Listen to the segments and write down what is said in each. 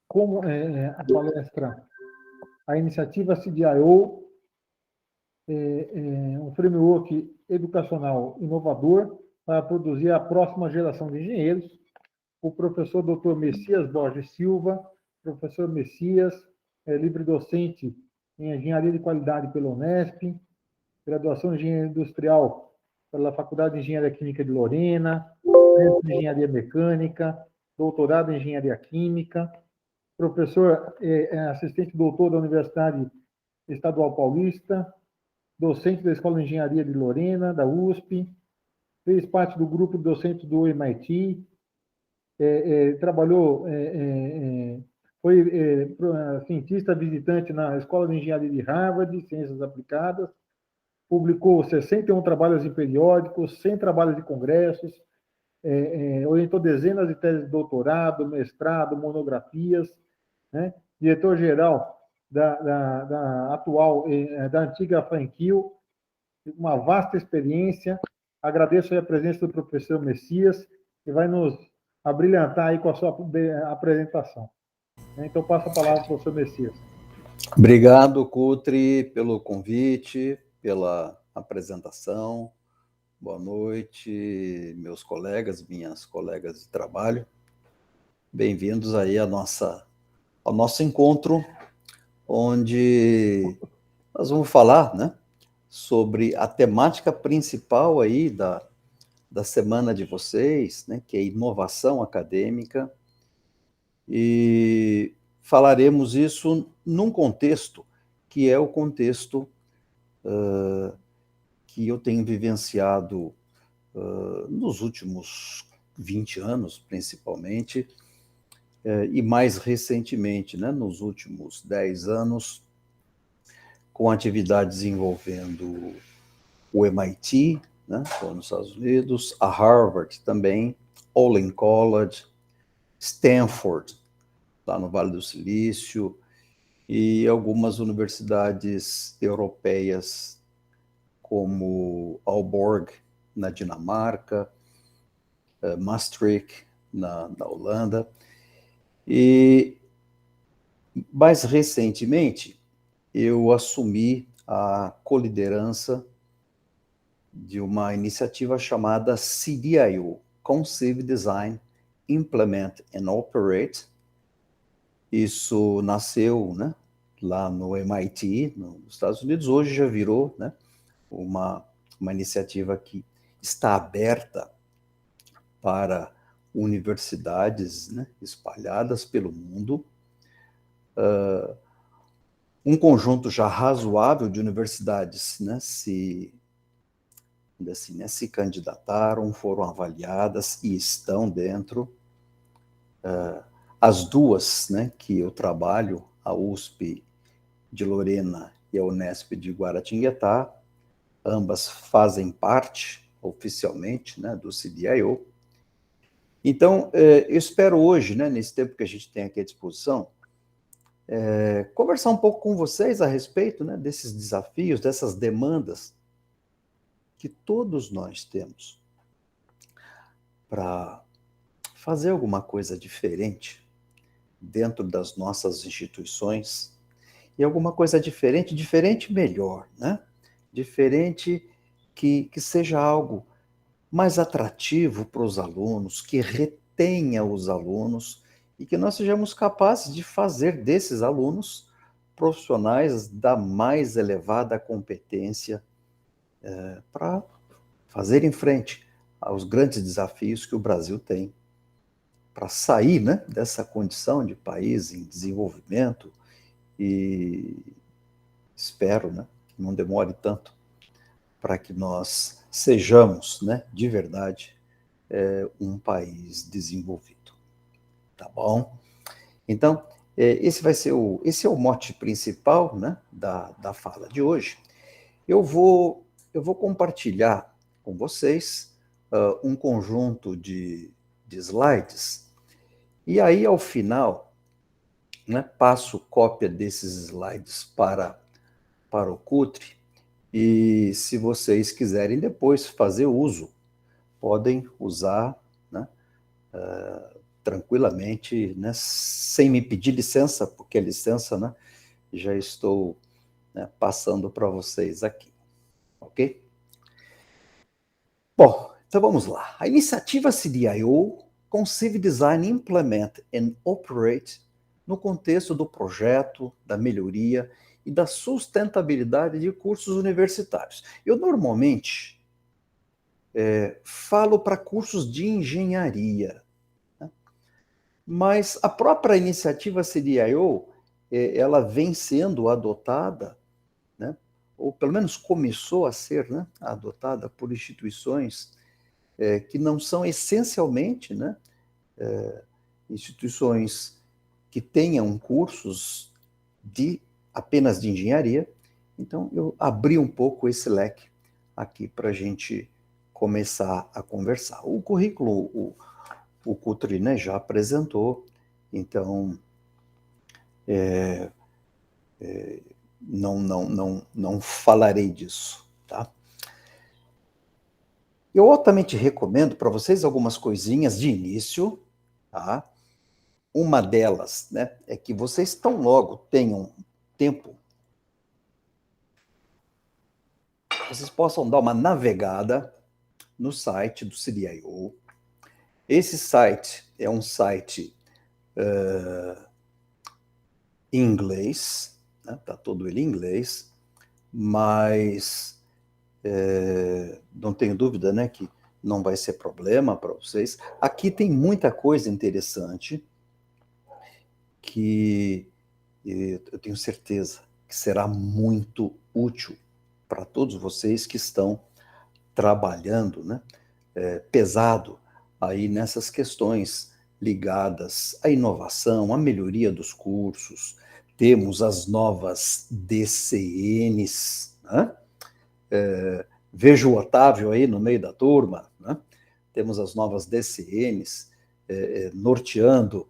como a palestra, a iniciativa CDIO, um framework educacional inovador para produzir a próxima geração de engenheiros. O professor Dr. Messias Borges Silva, professor Messias, livre docente em Engenharia de Qualidade pela Unesp, graduação em Engenharia Industrial pela Faculdade de Engenharia Química de Lorena, mestre em Engenharia Mecânica, doutorado em Engenharia Química, professor assistente doutor da Universidade Estadual Paulista, docente da Escola de Engenharia de Lorena, da USP, fez parte do grupo de docentes do MIT, trabalhou, foi cientista visitante na Escola de Engenharia de Harvard, Ciências Aplicadas, publicou 61 trabalhos em periódicos, 100 trabalhos de congressos, orientou dezenas de teses de doutorado, mestrado, monografias, né? Diretor-geral da atual, da antiga Franquil, uma vasta experiência. Agradeço a presença do professor Messias, que vai nos abrilhantar aí com a sua apresentação. Então, passo a palavra para o professor Messias. Obrigado, Cutri, pelo convite, pela apresentação. Boa noite, meus colegas, minhas colegas de trabalho. Bem-vindos aí ao nosso encontro, onde nós vamos falar, né, sobre a temática principal aí da semana de vocês, né, que é inovação acadêmica, e falaremos isso num contexto que é o contexto que eu tenho vivenciado nos últimos 20 anos, principalmente, e mais recentemente, né, nos últimos 10 anos, com atividades envolvendo o MIT, né, nos Estados Unidos, a Harvard também, Olin College, Stanford, lá no Vale do Silício, e algumas universidades europeias, como Aalborg, na Dinamarca, Maastricht, na Holanda. E, mais recentemente, eu assumi a coliderança de uma iniciativa chamada CDIO, Conceive, Design, Implement and Operate. Isso nasceu, né, lá no MIT, nos Estados Unidos. Hoje já virou, né, uma iniciativa que está aberta para universidades, né, espalhadas pelo mundo. Um conjunto já razoável de universidades, né, se candidataram, foram avaliadas e estão dentro. As duas, né, que eu trabalho, a USP de Lorena e a Unesp de Guaratinguetá, ambas fazem parte, oficialmente, né, do CDIO. Então, eu espero hoje, né, nesse tempo que a gente tem aqui à disposição, conversar um pouco com vocês a respeito, né, desses desafios, dessas demandas que todos nós temos para fazer alguma coisa diferente dentro das nossas instituições, e alguma coisa diferente melhor, né? Diferente que seja algo mais atrativo para os alunos, que retenha os alunos, e que nós sejamos capazes de fazer desses alunos profissionais da mais elevada competência para fazer em frente aos grandes desafios que o Brasil tem para sair, né, dessa condição de país em desenvolvimento, e espero, né, que não demore tanto para que nós sejamos, né, de verdade, um país desenvolvido. Tá bom? Então, esse é o mote principal, né, da fala de hoje. Eu vou compartilhar com vocês um conjunto de slides, e aí, ao final, né, passo cópia desses slides para o Cutri, e se vocês quiserem depois fazer uso, podem usar, né, tranquilamente, né, sem me pedir licença, porque a licença, né, já estou, né, passando para vocês aqui, ok? Bom, então vamos lá. A iniciativa CDIO conceive, design, implement and operate no contexto do projeto, da melhoria e da sustentabilidade de cursos universitários. Eu normalmente falo para cursos de engenharia, né? Mas a própria iniciativa CDIO, ela vem sendo adotada, né? Ou pelo menos começou a ser, né, adotada por instituições que não são essencialmente, né, instituições que tenham cursos apenas de engenharia. Então, eu abri um pouco esse leque aqui para a gente começar a conversar. O currículo, o Cutri, né, já apresentou, então não falarei disso, tá? Eu altamente recomendo para vocês algumas coisinhas de início, tá? Uma delas, né, é que vocês tão logo tenham tempo, vocês possam dar uma navegada no site do CDIO. Esse site é um site em inglês, né, tá todo ele em inglês, mas não tenho dúvida, né, que não vai ser problema para vocês. Aqui tem muita coisa interessante que eu tenho certeza que será muito útil para todos vocês que estão trabalhando, né, pesado aí nessas questões ligadas à inovação, à melhoria dos cursos. Temos as novas DCNs, né? Vejo o Otávio aí no meio da turma, né? Temos as novas DCNs norteando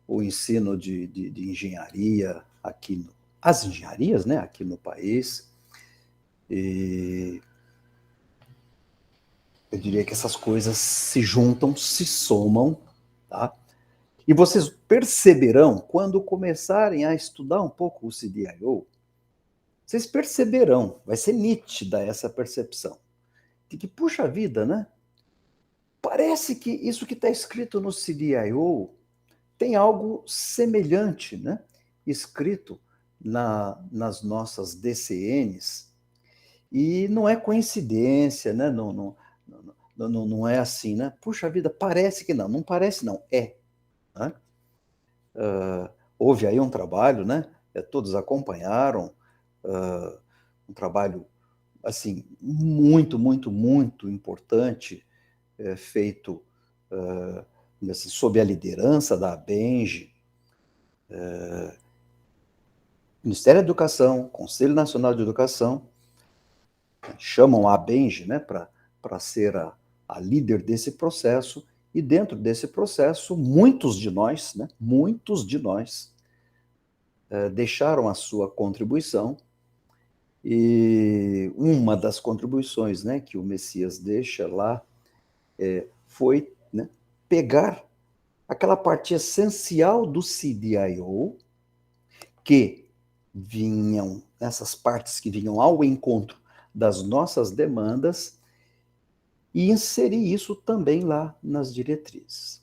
o ensino de engenharia aqui, as engenharias, né, aqui no país. E eu diria que essas coisas se juntam, se somam, tá? E vocês perceberão, quando começarem a estudar um pouco o CDIO, vocês perceberão, vai ser nítida essa percepção, de que, puxa vida, né? Parece que isso que está escrito no CDIO tem algo semelhante, né? Escrito nas nossas DCNs, e não é coincidência, né? Não é assim, né? Puxa vida, parece que não parece não, é. Né? Houve aí um trabalho, né? Todos acompanharam, um trabalho assim muito importante, feito sob a liderança da ABENGE, Ministério da Educação, Conselho Nacional de Educação, chamam a ABENGE, né, para ser a líder desse processo, e dentro desse processo, muitos de nós deixaram a sua contribuição, e uma das contribuições, né, que o Messias deixa lá foi, né, pegar aquela parte essencial do CDIO, que vinham, essas partes que vinham ao encontro das nossas demandas, e inserir isso também lá nas diretrizes.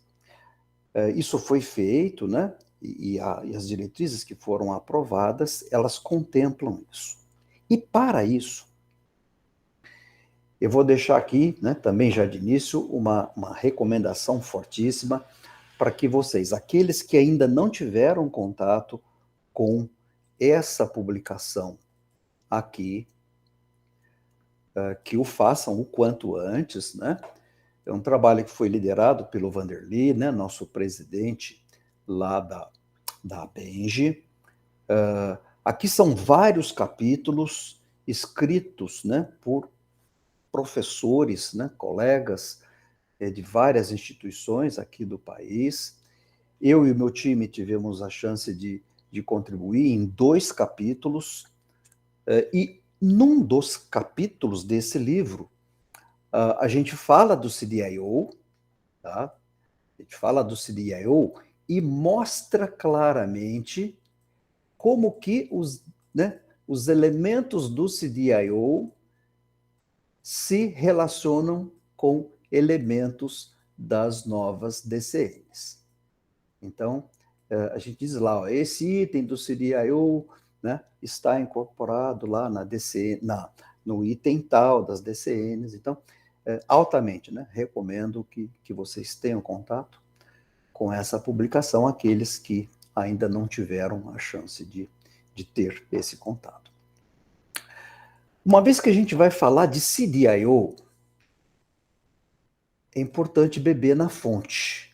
Isso foi feito, né? E as diretrizes que foram aprovadas, elas contemplam isso. E para isso, eu vou deixar aqui, né, também já de início, uma recomendação fortíssima para que vocês, aqueles que ainda não tiveram contato com essa publicação aqui, que o façam o quanto antes, né? É um trabalho que foi liderado pelo Vanderlei, né, nosso presidente lá da ABENGE. Aqui são vários capítulos escritos, né, por professores, né, colegas de várias instituições aqui do país. Eu e o meu time tivemos a chance de contribuir em 2 capítulos, e num dos capítulos desse livro, a gente fala do CDIO, tá? A gente fala do CDIO e mostra claramente como que os elementos do CDIO se relacionam com elementos das novas DCNs. Então, a gente diz lá, ó, esse item do CDIO, né, está incorporado lá na DC, no item tal das DCNs. Então, altamente, né, recomendo que vocês tenham contato com essa publicação, aqueles que ainda não tiveram a chance de ter esse contato. Uma vez que a gente vai falar de CDIO, é importante beber na fonte.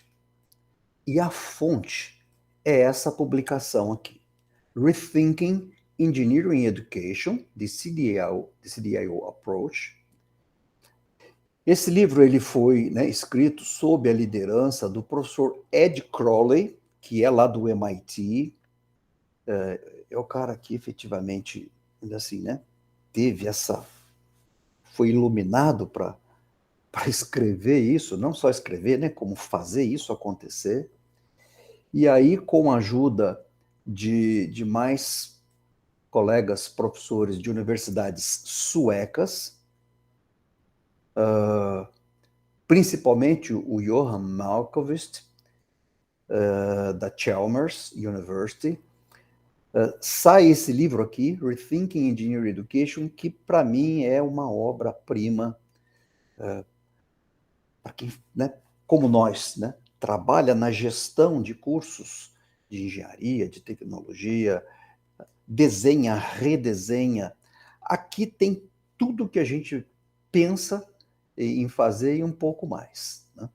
E a fonte é essa publicação aqui. Rethinking Engineering Education, the CDIO Approach. Esse livro ele foi, né, escrito sob a liderança do professor Ed Crowley, que é lá do MIT. É o cara que efetivamente, assim, né, foi iluminado para escrever isso, não só escrever, né, como fazer isso acontecer. E aí, com a ajuda de mais colegas professores de universidades suecas, principalmente o Johan Malmqvist, da Chalmers University, sai esse livro aqui, Rethinking Engineering Education, que para mim é uma obra-prima para quem, né, como nós, né, trabalha na gestão de cursos de engenharia, de tecnologia, desenha, redesenha. Aqui tem tudo que a gente pensa em fazer e um pouco mais, né?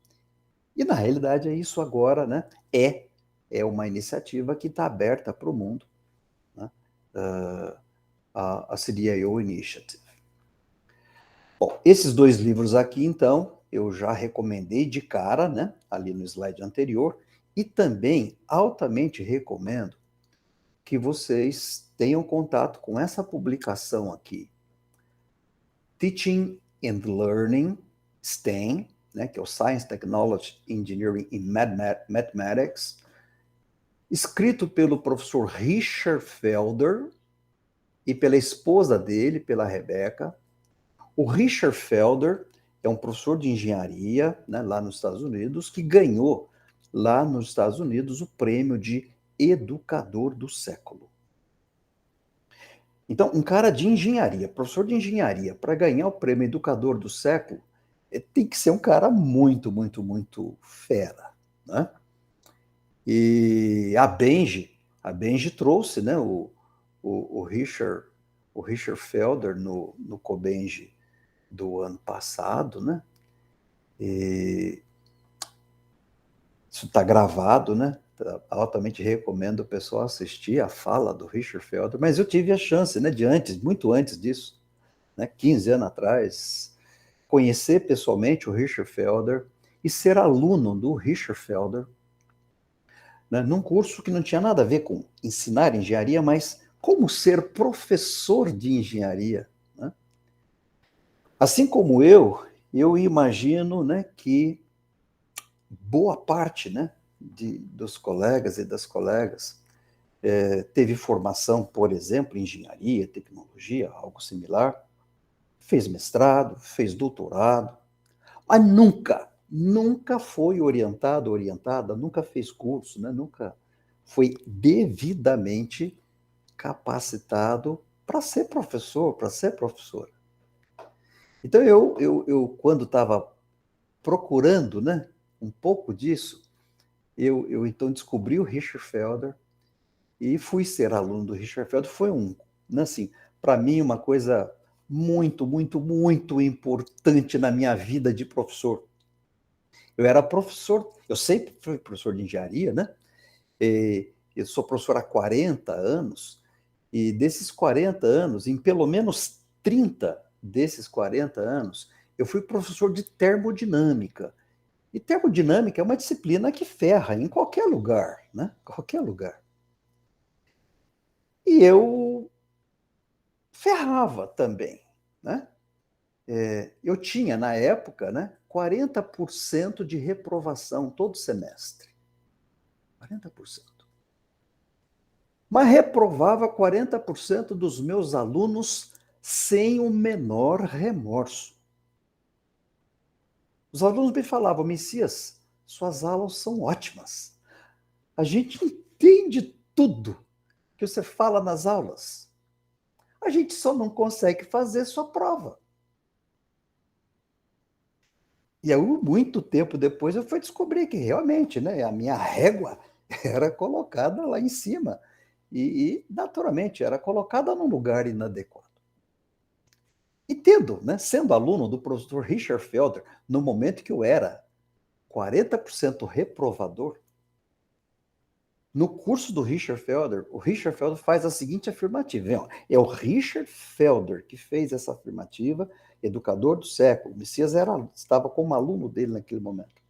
E na realidade é isso agora, né? É uma iniciativa que está aberta para o mundo, né? A CDIO Initiative. Bom, esses dois livros aqui, então, eu já recomendei de cara, né? Ali no slide anterior, e também altamente recomendo que vocês tenham contato com essa publicação aqui, Teaching and Learning, STEM, né, que é o Science, Technology, Engineering and Mathematics, escrito pelo professor Richard Felder e pela esposa dele, pela Rebecca. O Richard Felder é um professor de engenharia, né, lá nos Estados Unidos, que ganhou lá nos Estados Unidos o prêmio de Educador do Século. Então, um cara de engenharia, professor de engenharia, para ganhar o prêmio Educador do Século, tem que ser um cara muito, muito, muito fera, né? E a Benji trouxe, né, o Richard Felder no Cobenji do ano passado, né? E isso está gravado, né? Altamente recomendo o pessoal assistir a fala do Richard Felder, mas eu tive a chance, né, muito antes disso, né, 15 anos atrás, conhecer pessoalmente o Richard Felder e ser aluno do Richard Felder, né, num curso que não tinha nada a ver com ensinar engenharia, mas como ser professor de engenharia, né? Assim como eu imagino, né, que boa parte, né, dos colegas e das colegas teve formação, por exemplo, em engenharia, tecnologia, algo similar, fez mestrado, fez doutorado, mas nunca foi orientada, nunca fez curso, né, nunca foi devidamente capacitado para ser professor, para ser professora. Então, eu quando estava procurando, né, um pouco disso, eu então descobri o Richard Felder e fui ser aluno do Richard Felder. Foi assim, para mim, uma coisa muito, muito, muito importante na minha vida de professor. Eu era professor, eu sempre fui professor de engenharia, né? Eu sou professor há 40 anos, e desses 40 anos, em pelo menos 30 desses 40 anos, eu fui professor de termodinâmica. E termodinâmica é uma disciplina que ferra em qualquer lugar, né? Qualquer lugar. E eu ferrava também, né? Eu tinha, na época, né, 40% de reprovação todo semestre. 40%. Mas reprovava 40% dos meus alunos sem o menor remorso. Os alunos me falavam: Messias, suas aulas são ótimas. A gente entende tudo que você fala nas aulas. A gente só não consegue fazer sua prova. E aí, muito tempo depois, eu fui descobrir que realmente, né, a minha régua era colocada lá em cima. Naturalmente, era colocada num lugar inadequado. E tendo, né, sendo aluno do professor Richard Felder, no momento que eu era 40% reprovador, no curso do Richard Felder, o Richard Felder faz a seguinte afirmativa. É o Richard Felder que fez essa afirmativa, educador do século. O Messias estava como aluno dele naquele momento.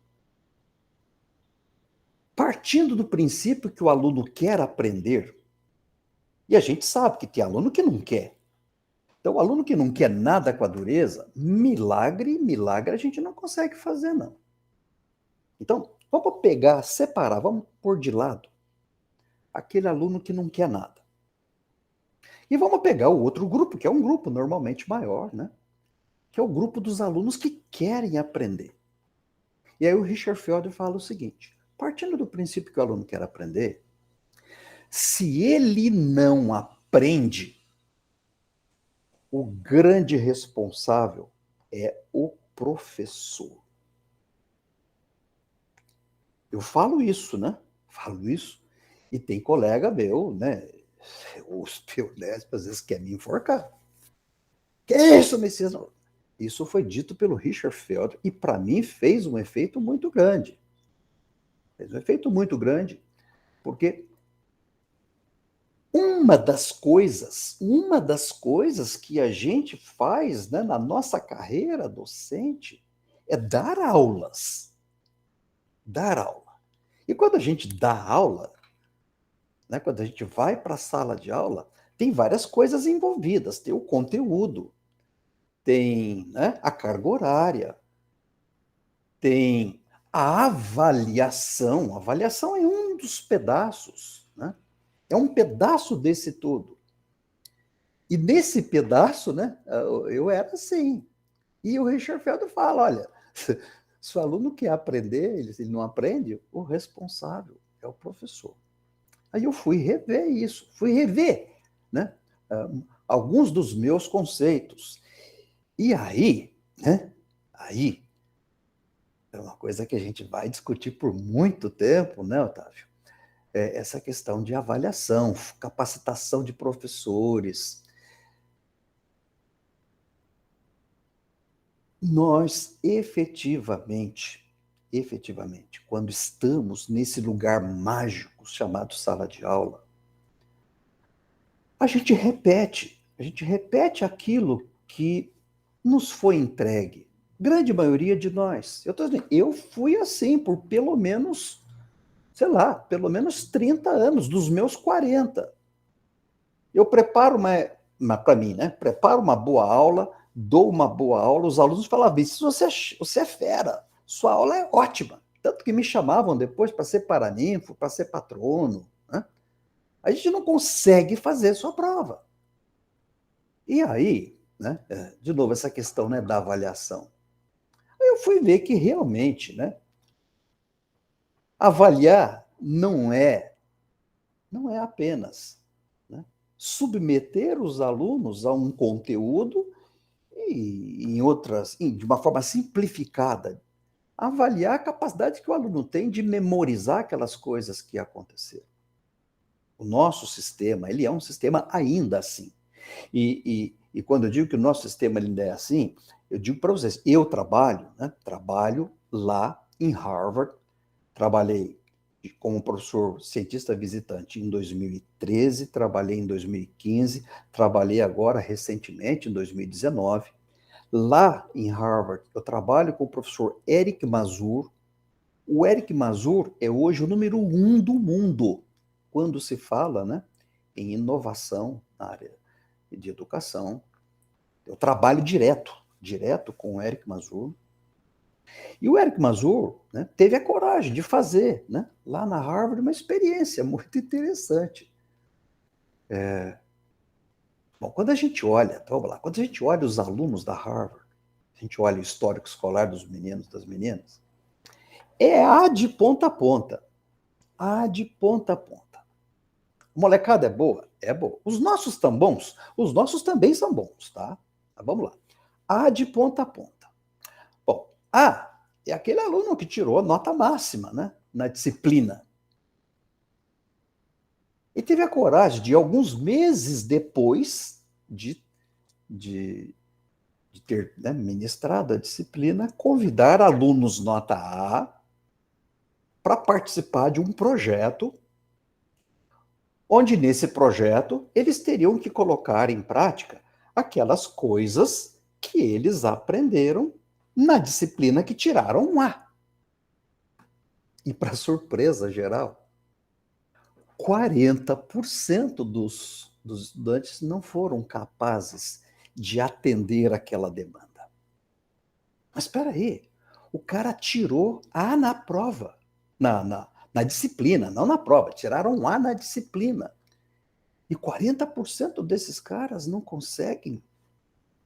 Partindo do princípio que o aluno quer aprender, e a gente sabe que tem aluno que não quer. Então, o aluno que não quer nada com a dureza, milagre a gente não consegue fazer, não. Então, vamos pegar, separar, vamos pôr de lado aquele aluno que não quer nada. E vamos pegar o outro grupo, que é um grupo normalmente maior, né? Que é o grupo dos alunos que querem aprender. E aí o Richard Felder fala o seguinte: partindo do princípio que o aluno quer aprender, se ele não aprende, o grande responsável é o professor. Eu falo isso, né? Falo isso. E tem colega meu, né? Os teolégicos às vezes querem me enforcar. Que isso, Messias? Isso foi dito pelo Richard Felder e para mim fez um efeito muito grande. Fez um efeito muito grande, porque uma das coisas que a gente faz, né, na nossa carreira docente é dar aulas. Dar aula. E quando a gente dá aula, né, quando a gente vai para a sala de aula, tem várias coisas envolvidas. Tem o conteúdo, tem, né, a carga horária, tem a avaliação. A avaliação é um dos pedaços, né? É um pedaço desse todo. E nesse pedaço, né, eu era assim. E o Richard Felder fala: olha, se o aluno quer aprender, ele não aprende, o responsável é o professor. Aí eu fui rever isso, fui rever, né, alguns dos meus conceitos. E aí, né, aí é uma coisa que a gente vai discutir por muito tempo, né, Otávio? É essa questão de avaliação, capacitação de professores. Nós efetivamente, quando estamos nesse lugar mágico chamado sala de aula, a gente repete aquilo que nos foi entregue. Grande maioria de nós. Eu fui assim por pelo menos, sei lá, pelo menos 30 anos, dos meus 40. Eu preparo para mim, né? Preparo uma boa aula, dou uma boa aula, os alunos falavam: isso você é fera, sua aula é ótima. Tanto que me chamavam depois para ser paraninfo, para ser patrono. Né? A gente não consegue fazer sua prova. E aí, né, de novo, essa questão, né, da avaliação. Aí eu fui ver que realmente, né, avaliar não é apenas, né, submeter os alunos a um conteúdo e de uma forma simplificada, avaliar a capacidade que o aluno tem de memorizar aquelas coisas que aconteceram. O nosso sistema, ele é um sistema ainda assim. E quando eu digo que o nosso sistema ainda é assim, eu digo para vocês, eu trabalho lá em Harvard, trabalhei como professor cientista visitante em 2013, trabalhei em 2015, trabalhei agora recentemente, em 2019. Lá em Harvard, eu trabalho com o professor Eric Mazur. O Eric Mazur é hoje o número 1 do mundo quando se fala, né, em inovação na área de educação. Eu trabalho direto com o Eric Mazur. E o Eric Mazur, né, teve a coragem de fazer, né, lá na Harvard, uma experiência muito interessante. Bom, quando a gente olha, então, vamos lá, quando a gente olha os alunos da Harvard, a gente olha o histórico escolar dos meninos, das meninas, é A de ponta a ponta. A de ponta a ponta. A molecada é boa? É boa. Os nossos tão bons? Os nossos também são bons, tá? Mas vamos lá. A de ponta a ponta. Bom, A é aquele aluno que tirou a nota máxima, né, na disciplina. E teve a coragem de, alguns meses depois de ter, né, ministrado a disciplina, convidar alunos nota A para participar de um projeto, onde nesse projeto eles teriam que colocar em prática aquelas coisas que eles aprenderam na disciplina que tiraram um A. E, para surpresa geral, 40% dos estudantes não foram capazes de atender aquela demanda. Mas espera aí, o cara tirou A na prova, na disciplina, não na prova, tiraram um A na disciplina. E 40% desses caras não conseguem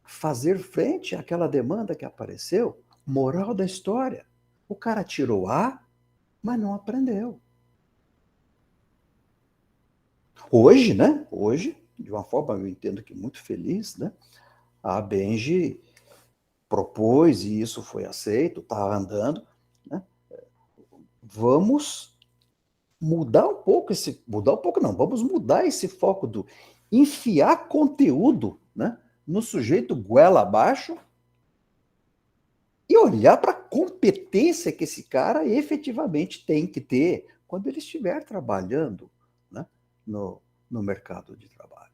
fazer frente àquela demanda que apareceu. Moral da história, o cara tirou A, mas não aprendeu. Hoje, né? Hoje, de uma forma, eu entendo que muito feliz, né? A Benji propôs e isso foi aceito, está andando, né? Vamos mudar um pouco vamos mudar esse foco do enfiar conteúdo, né, no sujeito goela abaixo e olhar para a competência que esse cara efetivamente tem que ter quando ele estiver trabalhando, né, no mercado de trabalho.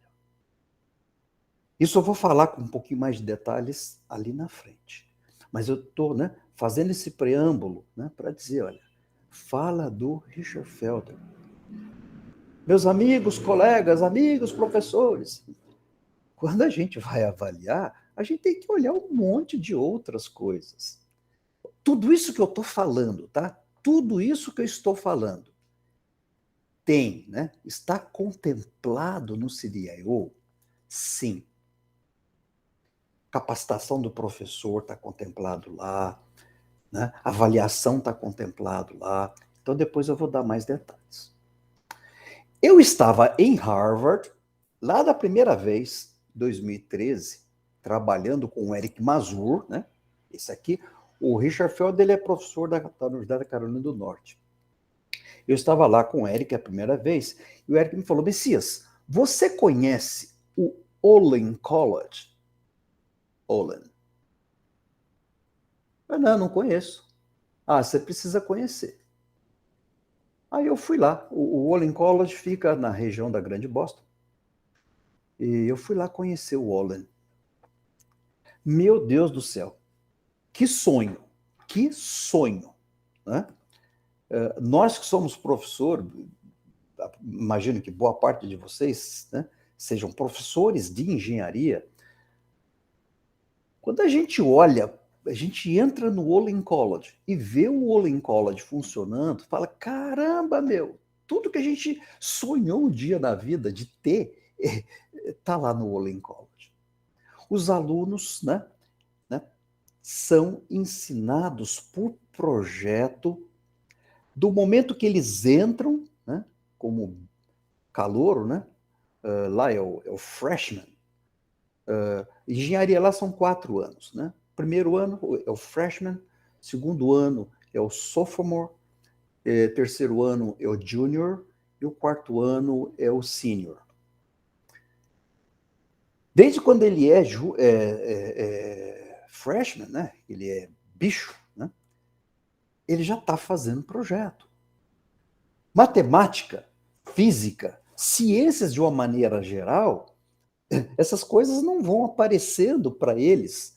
Isso eu vou falar com um pouquinho mais de detalhes ali na frente. Mas eu estou, né, fazendo esse preâmbulo, né, para dizer, olha, fala do Richard Feldman. Meus amigos, colegas, amigos, professores, quando a gente vai avaliar, a gente tem que olhar um monte de outras coisas. Tudo isso que eu estou falando, tá? Tudo isso que eu estou falando tem, né? Está contemplado no CDIO? Sim. Capacitação do professor está contemplado lá, né? Avaliação está contemplado lá. Então, depois eu vou dar mais detalhes. Eu estava em Harvard, lá da primeira vez, 2013, trabalhando com o Eric Mazur, né? Esse aqui, o Richard Feld, ele é professor da Universidade da Carolina do Norte. Eu estava lá com o Eric a primeira vez, e o Eric me falou, Messias, você conhece o Olin College? Olin. Eu não conheço. Ah, você precisa conhecer. Aí eu fui lá. O Olin College fica na região da Grande Boston. E eu fui lá conhecer o Olin. Meu Deus do céu. Que sonho. Que sonho. Né? Nós que somos professor, imagino que boa parte de vocês, né, sejam professores de engenharia. Quando a gente olha, a gente entra no Olin College e vê o Olin College funcionando, fala, caramba, meu, tudo que a gente sonhou um dia na vida de ter, está lá no Olin College. Os alunos, né, são ensinados por projeto do momento que eles entram, né, como calouro, né, lá é o freshman. Engenharia lá são 4 anos, né? Primeiro ano é o freshman, segundo ano é o sophomore, terceiro ano é o junior e o quarto ano é o senior. Desde quando ele é freshman, né? Ele é bicho, né? Ele já está fazendo projeto. Matemática, física, ciências de uma maneira geral, essas coisas não vão aparecendo para eles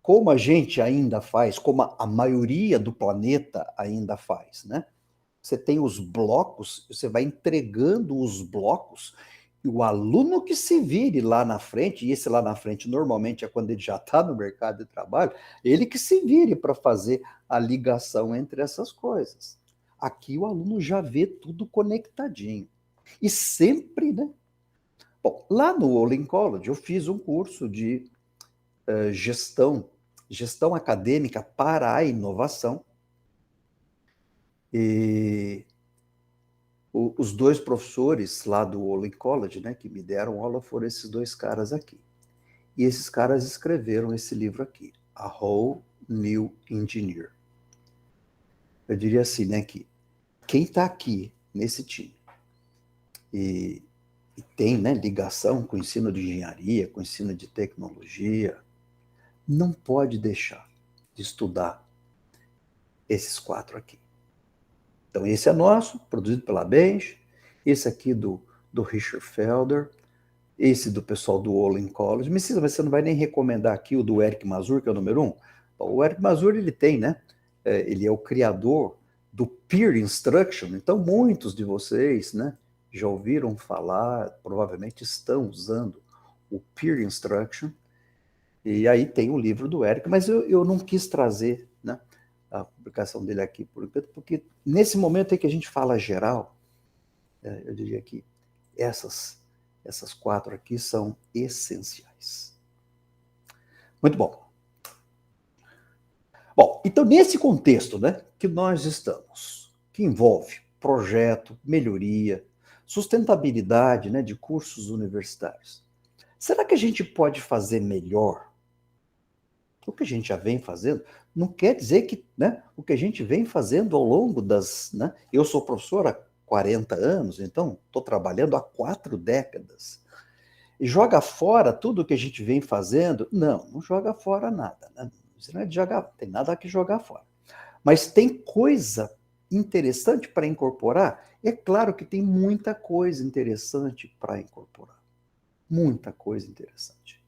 como a gente ainda faz, como a maioria do planeta ainda faz, né? Você tem os blocos, você vai entregando os blocos E o aluno que se vire lá na frente, e esse lá na frente normalmente é quando ele já está no mercado de trabalho, ele que se vire para fazer a ligação entre essas coisas. Aqui o aluno já vê tudo conectadinho. E sempre, né? Bom, lá no Olin College eu fiz um curso de gestão acadêmica para a inovação. E os dois professores lá do Olin College, né, que me deram aula, foram esses dois caras aqui. E esses caras escreveram esse livro aqui, A Whole New Engineer. Eu diria assim, né, que quem está aqui nesse time e tem, né, ligação com o ensino de engenharia, com o ensino de tecnologia, não pode deixar de estudar esses 4 aqui. Então, esse é nosso, produzido pela Bench, esse aqui do Richard Felder, esse do pessoal do Olin College. Mas você não vai nem recomendar aqui o do Eric Mazur, que é o número 1? Bom, o Eric Mazur, ele tem, né? Ele é o criador do Peer Instruction, então muitos de vocês, né, já ouviram falar, provavelmente estão usando o Peer Instruction, e aí tem o livro do Eric, mas eu não quis trazer, né, a publicação dele aqui, porque nesse momento em que a gente fala geral, eu diria que essas 4 aqui são essenciais. Muito bom. Bom, então nesse contexto, né, que nós estamos, que envolve projeto, melhoria, sustentabilidade, né, de cursos universitários, será que a gente pode fazer melhor? O que a gente já vem fazendo não quer dizer que, né, o que a gente vem fazendo ao longo das... Né, eu sou professor há 40 anos, então estou trabalhando há 4 décadas. E joga fora tudo o que a gente vem fazendo? Não joga fora nada. Né? Isso não é de jogar, tem nada que jogar fora. Mas tem coisa interessante para incorporar? É claro que tem muita coisa interessante para incorporar. Muita coisa interessante.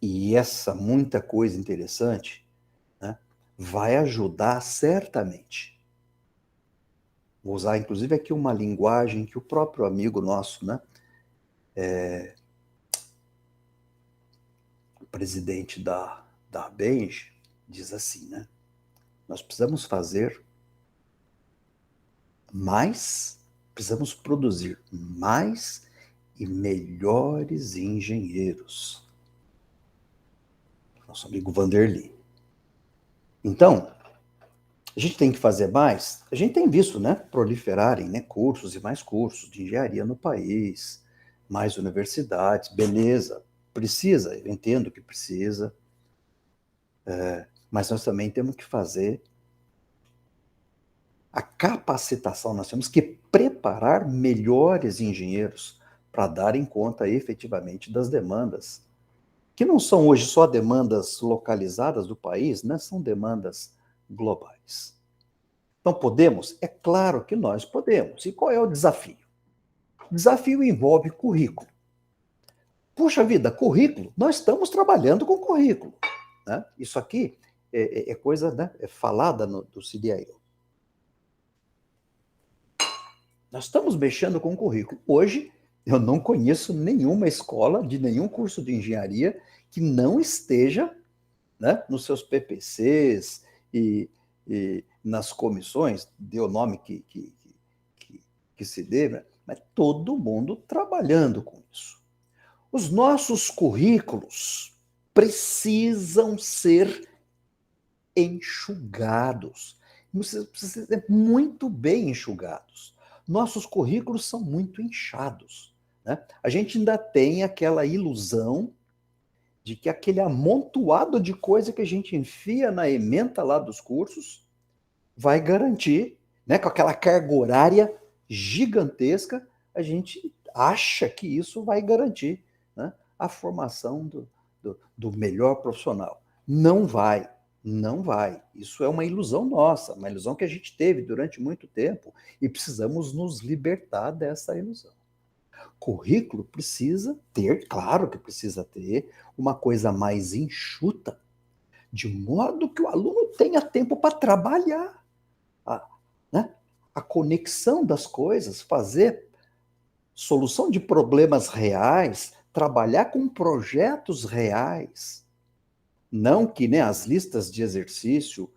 E essa muita coisa interessante, né, vai ajudar certamente. Vou usar, inclusive, aqui uma linguagem que o próprio amigo nosso, né, o presidente da Benj, diz assim, né? Nós precisamos fazer mais, precisamos produzir mais e melhores engenheiros. Nosso amigo Vanderlei. Então, a gente tem que fazer mais. A gente tem visto, né, proliferarem, né, cursos e mais cursos de engenharia no país, mais universidades, beleza, precisa, eu entendo que precisa, mas nós também temos que fazer a capacitação, nós temos que preparar melhores engenheiros para darem conta efetivamente das demandas, que não são hoje só demandas localizadas do país, né? São demandas globais. Então, podemos? É claro que nós podemos. E qual é o desafio? O desafio envolve currículo. Puxa vida, currículo? Nós estamos trabalhando com currículo. Né? Isso aqui é coisa, né, falada do CDIO. Nós estamos mexendo com o currículo. Hoje, eu não conheço nenhuma escola de nenhum curso de engenharia que não esteja, né, nos seus PPCs e nas comissões, dê o nome que se dê, né? Mas todo mundo trabalhando com isso. Os nossos currículos precisam ser enxugados. Precisam ser muito bem enxugados. Nossos currículos são muito inchados. Né? A gente ainda tem aquela ilusão de que aquele amontoado de coisa que a gente enfia na ementa lá dos cursos vai garantir, né, com aquela carga horária gigantesca, a gente acha que isso vai garantir, né, a formação do melhor profissional. Não vai. Não vai. Isso é uma ilusão nossa, uma ilusão que a gente teve durante muito tempo e precisamos nos libertar dessa ilusão. Currículo precisa ter, claro que precisa ter, uma coisa mais enxuta, de modo que o aluno tenha tempo para trabalhar, né? A conexão das coisas, fazer solução de problemas reais, trabalhar com projetos reais. Não que, né, as listas de exercício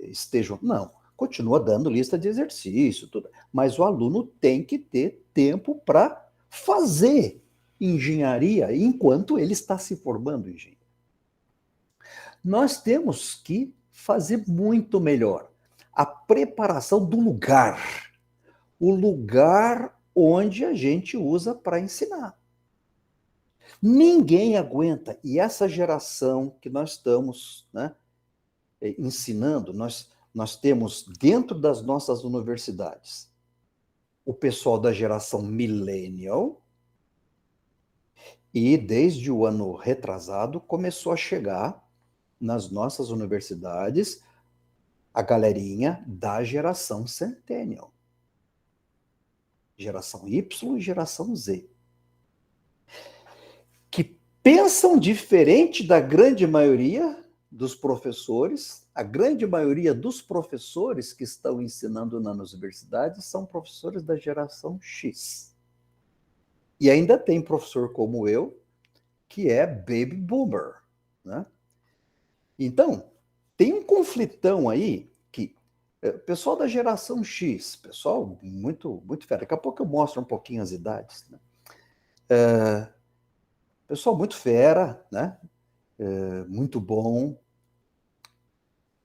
estejam... Não, continua dando lista de exercício, tudo, mas o aluno tem que ter tempo para fazer engenharia enquanto ele está se formando em engenharia. Nós temos que fazer muito melhor a preparação do lugar, o lugar onde a gente usa para ensinar. Ninguém aguenta, e essa geração que nós estamos, né, ensinando, nós temos dentro das nossas universidades o pessoal da geração millennial, e desde o ano retrasado começou a chegar nas nossas universidades a galerinha da geração centennial. Geração Y e geração Z. Que pensam diferente da grande maioria dos professores. A grande maioria dos professores que estão ensinando nas universidades são professores da geração X. E ainda tem professor como eu, que é baby boomer, né? Então, tem um conflitão aí que o pessoal da geração X, pessoal muito, muito fera. Daqui a pouco eu mostro um pouquinho as idades, né? Pessoal muito fera, né? Muito bom,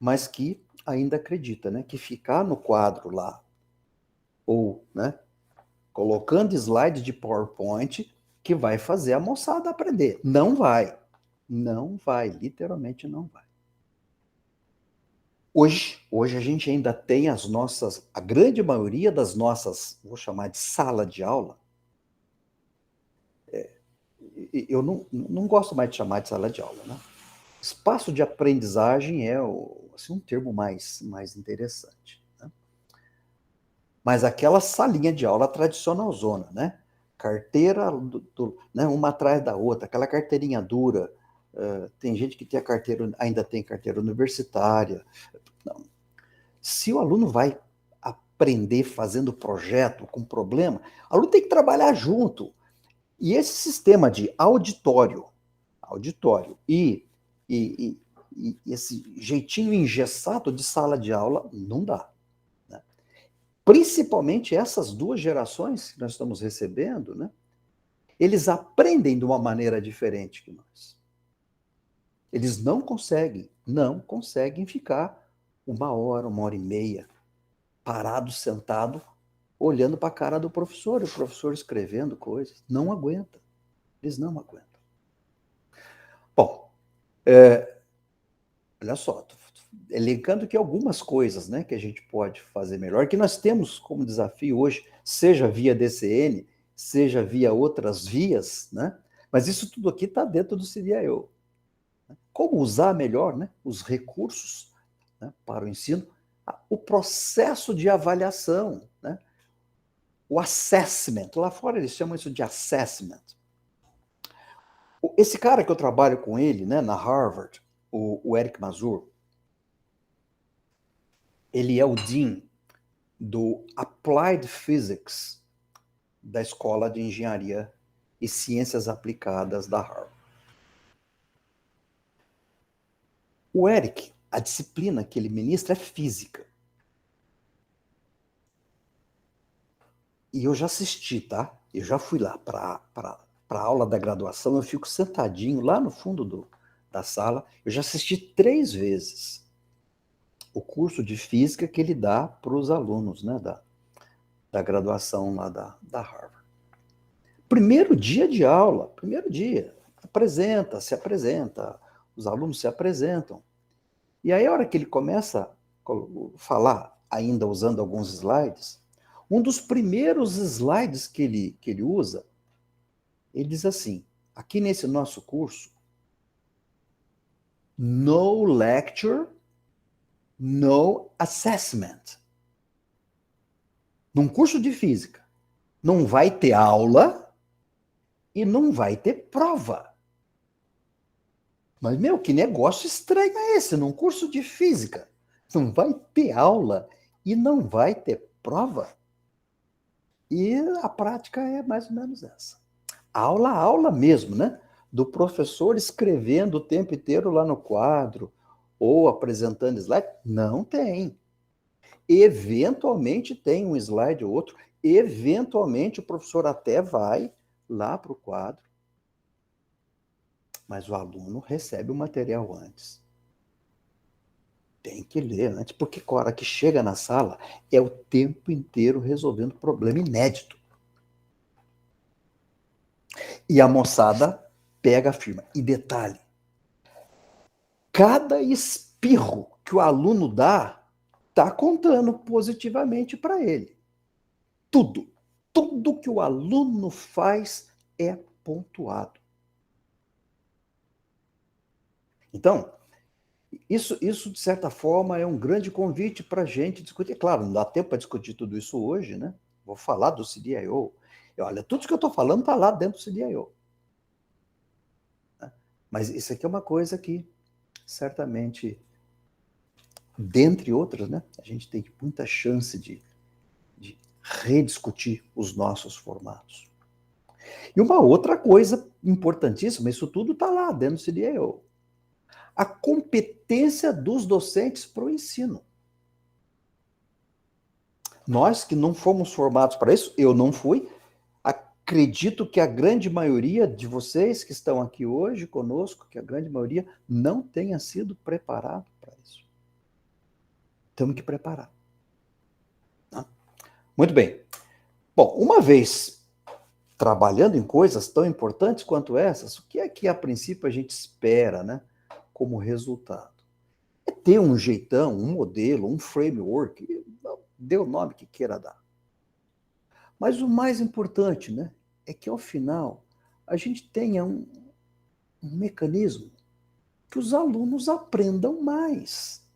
mas que ainda acredita, né? Que ficar no quadro lá, ou, né, colocando slide de PowerPoint, que vai fazer a moçada aprender. Não vai. Não vai, literalmente não vai. Hoje a gente ainda tem a grande maioria das nossas, vou chamar de sala de aula. Eu não gosto mais de chamar de sala de aula, né? Espaço de aprendizagem é assim, um termo mais interessante, né? Mas aquela salinha de aula tradicionalzona, né? Carteira, né, uma atrás da outra, aquela carteirinha dura. Tem gente que tem ainda tem carteira universitária. Não. Se o aluno vai aprender fazendo projeto com problema, o aluno tem que trabalhar junto. E esse sistema de auditório e esse jeitinho engessado de sala de aula, não dá. Né? Principalmente essas duas gerações que nós estamos recebendo, né? Eles aprendem de uma maneira diferente que nós. Eles não conseguem ficar 1 hora e meia, parado, sentado, olhando para a cara do professor, o professor escrevendo coisas. Não aguenta. Eles não aguentam. Bom, olha só, elencando aqui algumas coisas, né, que a gente pode fazer melhor, que nós temos como desafio hoje, seja via DCN, seja via outras vias, né? Mas isso tudo aqui está dentro do CDIO. Como usar melhor, né, os recursos, né, para o ensino, o processo de avaliação, né, o assessment. Lá fora eles chamam isso de assessment. Esse cara que eu trabalho com ele, né, na Harvard, o Eric Mazur, ele é o Dean do Applied Physics da Escola de Engenharia e Ciências Aplicadas da Harvard. O Eric, a disciplina que ele ministra é física. E eu já assisti, tá? Eu já fui lá para a aula da graduação, eu fico sentadinho lá no fundo da sala, eu já assisti 3 vezes o curso de física que ele dá para os alunos, né, da graduação lá da Harvard. Primeiro dia de aula, primeiro dia, se apresenta, os alunos se apresentam. E aí, a hora que ele começa a falar, ainda usando alguns slides, um dos primeiros slides que ele usa, ele diz assim, aqui nesse nosso curso, no lecture, no assessment. Num curso de física, não vai ter aula e não vai ter prova. Mas, meu, que negócio estranho é esse? Num curso de física, não vai ter aula e não vai ter prova? E a prática é mais ou menos essa. Aula mesmo, né? Do professor escrevendo o tempo inteiro lá no quadro, ou apresentando slide. Não tem. Eventualmente tem um slide ou outro, eventualmente o professor até vai lá para o quadro, mas o aluno recebe o material antes. Tem que ler antes, porque a hora que chega na sala é o tempo inteiro resolvendo problema inédito. E a moçada pega a firma. E detalhe, cada espirro que o aluno dá está contando positivamente para ele. Tudo que o aluno faz é pontuado. Então, isso, de certa forma, é um grande convite para a gente discutir. Claro, não dá tempo para discutir tudo isso hoje, né? Vou falar do CDIO. Olha, tudo que eu estou falando está lá dentro do CDIO. Mas isso aqui é uma coisa que, certamente, dentre outras, né? A gente tem muita chance de rediscutir os nossos formatos. E uma outra coisa importantíssima, isso tudo está lá dentro do CDIO. A competência dos docentes para o ensino. Nós que não fomos formados para isso, eu não fui, acredito que a grande maioria de vocês que estão aqui hoje conosco, que a grande maioria não tenha sido preparado para isso. Temos que preparar. Muito bem. Bom, uma vez trabalhando em coisas tão importantes quanto essas, o que é que a princípio a gente espera, né, como resultado? É ter um jeitão, um modelo, um framework, dê o nome que queira dar. Mas o mais importante, né, é que ao final a gente tenha um mecanismo que os alunos aprendam mais,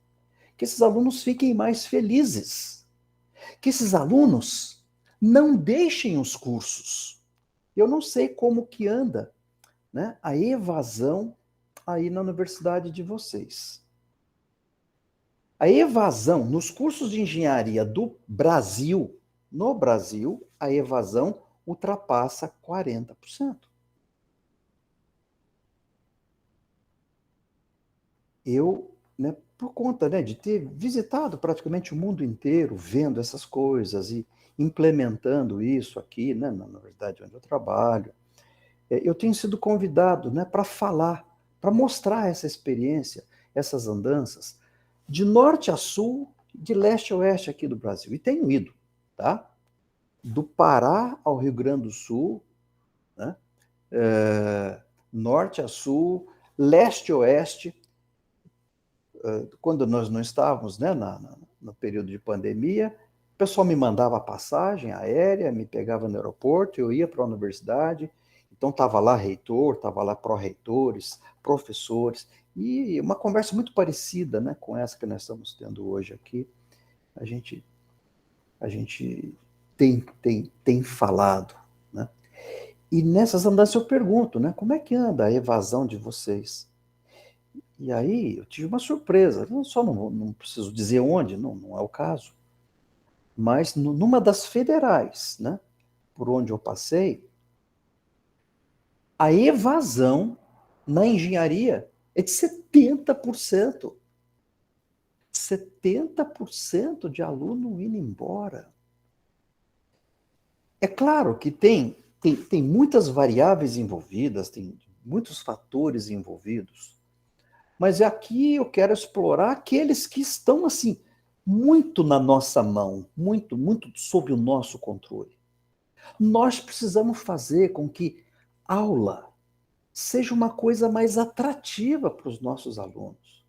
que esses alunos fiquem mais felizes, que esses alunos não deixem os cursos. Eu não sei como que anda, né, a evasão aí na universidade de vocês. A evasão nos cursos de engenharia do Brasil, no Brasil, a evasão ultrapassa 40%. Eu, né, por conta, né, de ter visitado praticamente o mundo inteiro, vendo essas coisas e implementando isso aqui, né, na verdade, onde eu trabalho, eu tenho sido convidado, né, para falar, para mostrar essa experiência, essas andanças, de norte a sul, de leste a oeste aqui do Brasil. E tenho ido, tá? Do Pará ao Rio Grande do Sul, né? Norte a sul, leste a oeste. Quando nós não estávamos, né, no período de pandemia, o pessoal me mandava a passagem aérea, me pegava no aeroporto, eu ia para a universidade, então estava lá reitor, estava lá pró-reitores, professores, e uma conversa muito parecida, né, com essa que nós estamos tendo hoje aqui. A gente tem falado, né? E nessas andanças eu pergunto, né, como é que anda a evasão de vocês? E aí eu tive uma surpresa, eu só não preciso dizer onde, não é o caso, mas numa das federais, né, por onde eu passei, a evasão na engenharia é de 70%. 70% de aluno indo embora. É claro que tem muitas variáveis envolvidas, tem muitos fatores envolvidos, mas aqui eu quero explorar aqueles que estão, assim, muito na nossa mão, muito sob o nosso controle. Nós precisamos fazer com que aula seja uma coisa mais atrativa para os nossos alunos.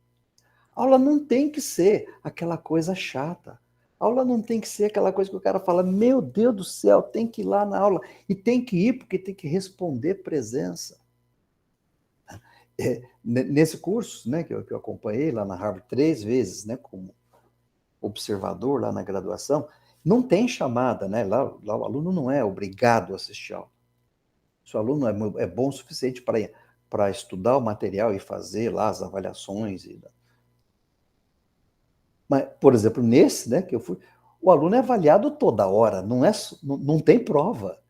A aula não tem que ser aquela coisa chata. A aula não tem que ser aquela coisa que o cara fala, meu Deus do céu, tem que ir lá na aula. E tem que ir porque tem que responder presença. Nesse curso, né, que eu acompanhei lá na Harvard 3 vezes, né, como observador lá na graduação, não tem chamada, né? Lá o aluno não é obrigado a assistir aula. Se o aluno é bom o suficiente para estudar o material e fazer lá as avaliações. Mas, por exemplo, nesse, né, que eu fui, o aluno é avaliado toda hora, não tem prova.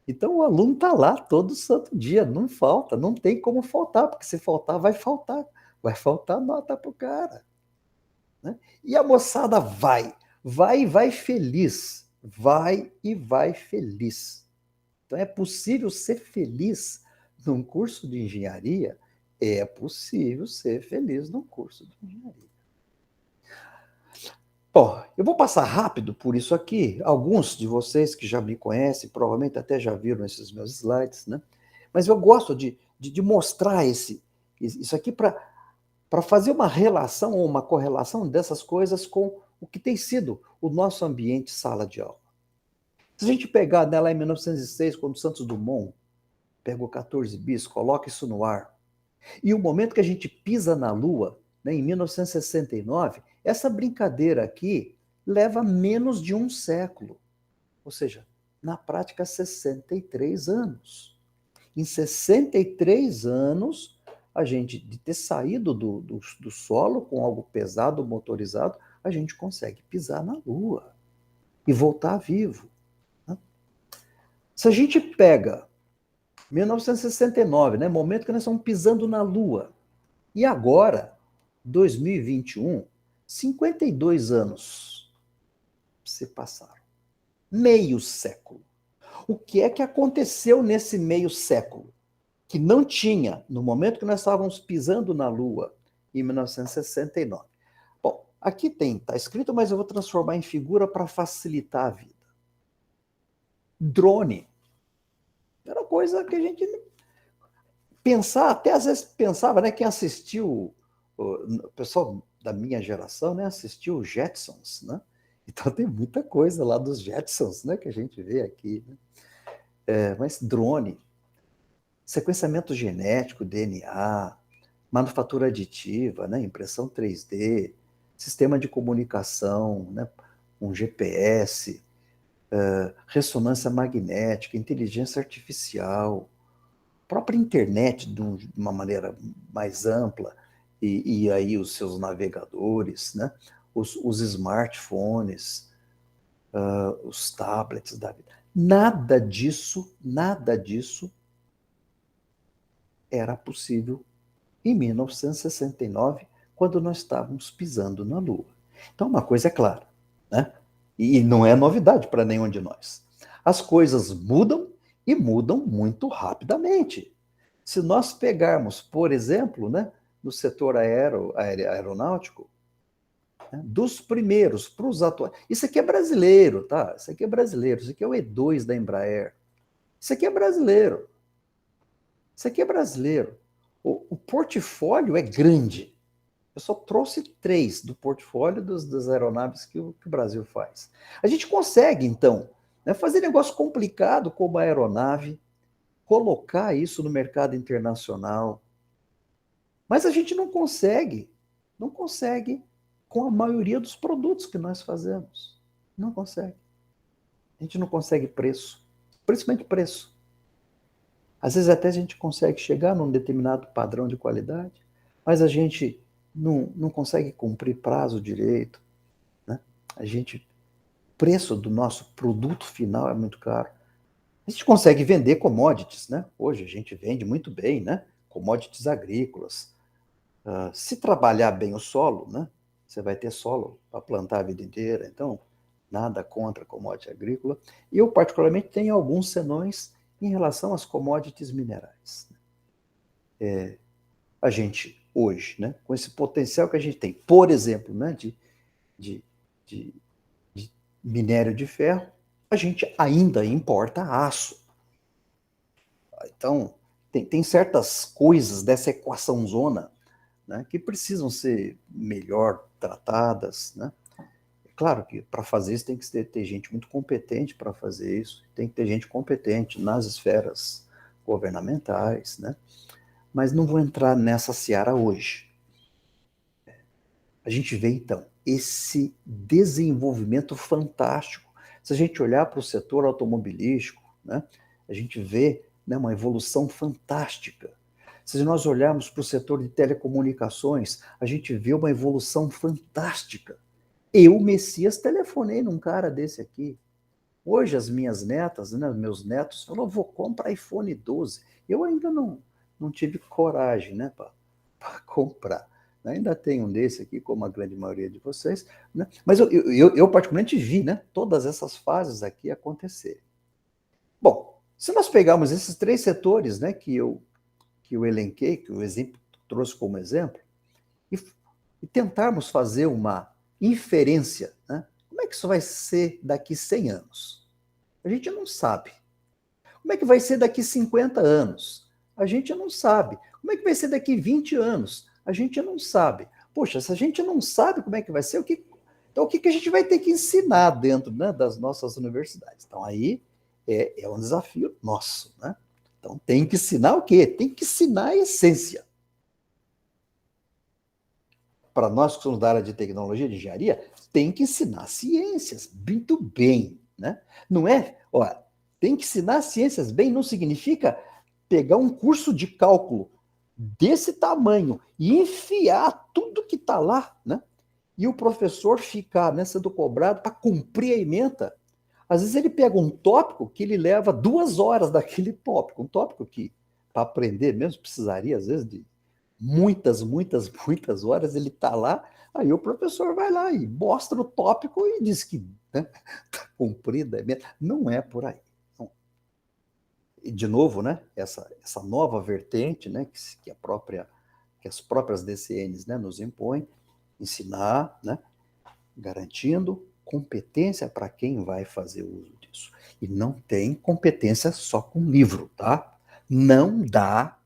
Então, o aluno está lá todo santo dia, não falta, não tem como faltar, porque se faltar, vai faltar nota para o cara. Né? E a moçada vai feliz, vai e vai feliz. Então, é possível ser feliz num curso de engenharia? É possível ser feliz num curso de engenharia. Bom, eu vou passar rápido por isso aqui. Alguns de vocês que já me conhecem, provavelmente até já viram esses meus slides, né? Mas eu gosto de mostrar isso aqui para fazer uma relação ou uma correlação dessas coisas com o que tem sido o nosso ambiente sala de aula. Se a gente pegar lá em 1906, quando Santos Dumont pegou 14 bis, coloca isso no ar, e o momento que a gente pisa na Lua, né, em 1969, essa brincadeira aqui leva menos de um século. Ou seja, na prática, 63 anos. Em 63 anos, a gente, de ter saído do solo com algo pesado, motorizado, a gente consegue pisar na Lua e voltar vivo. Né? Se a gente pega 1969, né, momento que nós estamos pisando na Lua, e agora, 2021, 52 anos se passaram. Meio século. O que é que aconteceu nesse meio século? Que não tinha no momento que nós estávamos pisando na Lua, em 1969. Bom, aqui está escrito, mas eu vou transformar em figura para facilitar a vida. Drone. Era coisa que a gente pensar, até às vezes pensava, né? Quem assistiu, o pessoal da minha geração, né? Assistiu os Jetsons, né? Então tem muita coisa lá dos Jetsons, né? Que a gente vê aqui. Né? Mas drone, sequenciamento genético, DNA, manufatura aditiva, né? Impressão 3D, sistema de comunicação, né? Um GPS, ressonância magnética, inteligência artificial, própria internet de uma maneira mais ampla, e aí os seus navegadores, né? os smartphones, os tablets da vida. Nada disso era possível em 1969, quando nós estávamos pisando na Lua. Então, uma coisa é clara, né? E não é novidade para nenhum de nós. As coisas mudam e mudam muito rapidamente. Se nós pegarmos, por exemplo, né, no setor aeronáutico, né, dos primeiros para os atuais. Isso aqui é brasileiro, tá? Isso aqui é brasileiro. Isso aqui é o E2 da Embraer. Isso aqui é brasileiro. Isso aqui é brasileiro. O portfólio é grande. Eu só trouxe 3 do portfólio das aeronaves que o Brasil faz. A gente consegue, então, né, fazer negócio complicado como a aeronave, colocar isso no mercado internacional, mas a gente não consegue com a maioria dos produtos que nós fazemos. Não consegue. A gente não consegue preço, principalmente preço. Às vezes até a gente consegue chegar num determinado padrão de qualidade, mas a gente não consegue cumprir prazo direito. Né? O preço do nosso produto final é muito caro. A gente consegue vender commodities, né? Hoje a gente vende muito bem, né? Commodities agrícolas. Se trabalhar bem o solo, né? Você vai ter solo para plantar a vida inteira. Então, nada contra a commodity agrícola. E eu, particularmente, tenho alguns senões em relação às commodities minerais. A gente, hoje, né, com esse potencial que a gente tem, por exemplo, né, de, de minério de ferro, a gente ainda importa aço. Então, tem certas coisas dessa equação zona, né, que precisam ser melhor tratadas. Né? Claro que para fazer isso tem que ter gente muito competente para fazer isso, tem que ter gente competente nas esferas governamentais, né? Mas não vou entrar nessa seara hoje. A gente vê, então, esse desenvolvimento fantástico. Se a gente olhar para o setor automobilístico, né, a gente vê, né, uma evolução fantástica. Se nós olharmos para o setor de telecomunicações, a gente vê uma evolução fantástica. Eu, Messias, telefonei num cara desse aqui. Hoje as minhas netas, né, meus netos, falaram, vou comprar iPhone 12. Eu ainda não tive coragem, né, para comprar. Ainda tenho um desse aqui, como a grande maioria de vocês, né? Mas eu particularmente vi, né, todas essas fases aqui acontecerem. Bom, se nós pegarmos esses 3 setores, né, que eu elenquei, que o exemplo trouxe como exemplo, e tentarmos fazer uma inferência, né? Como é que isso vai ser daqui 100 anos? A gente não sabe. Como é que vai ser daqui 50 anos? A gente não sabe. Como é que vai ser daqui 20 anos? A gente não sabe. Poxa, se a gente não sabe como é que vai ser, então o que a gente vai ter que ensinar dentro, né, das nossas universidades? Então aí é um desafio nosso, né? Então tem que ensinar o quê? Tem que ensinar a essência. Para nós que somos da área de tecnologia, de engenharia, tem que ensinar ciências muito bem, né? Não é, ó, tem que ensinar ciências bem não significa pegar um curso de cálculo desse tamanho e enfiar tudo que está lá, né? E o professor ficar, né, sendo cobrado para cumprir a ementa. Às vezes ele pega um tópico que ele leva 2 horas daquele tópico, um tópico que, para aprender mesmo, precisaria, às vezes, de muitas horas, ele está lá, aí o professor vai lá e mostra o tópico e diz que está, né, cumprida a ementa. Não é por aí. Não. E, de novo, né, essa nova vertente, né, que as próprias DCNs, né, nos impõem, ensinar, né, garantindo competência para quem vai fazer uso disso. E não tem competência só com livro, tá? Não dá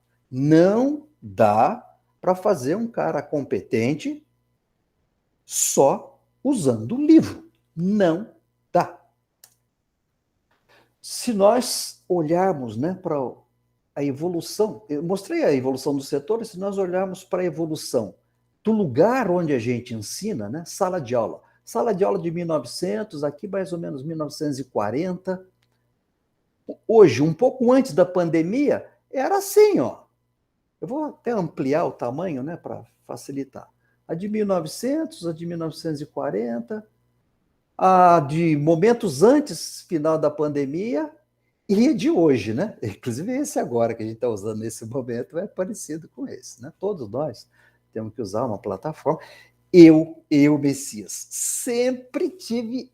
para fazer um cara competente só usando livro. Não dá. Se nós olharmos, né, para a evolução, eu mostrei a evolução do setor, se nós olharmos para a evolução do lugar onde a gente ensina, né, sala de aula. Sala de aula de 1900, aqui mais ou menos 1940. Hoje, um pouco antes da pandemia, era assim, ó. Eu vou até ampliar o tamanho, né, para facilitar. A de 1900, a de 1940, a de momentos antes, final da pandemia, e de hoje, né? Inclusive esse agora que a gente está usando nesse momento é parecido com esse, né? Todos nós temos que usar uma plataforma. Eu, Messias, sempre tive,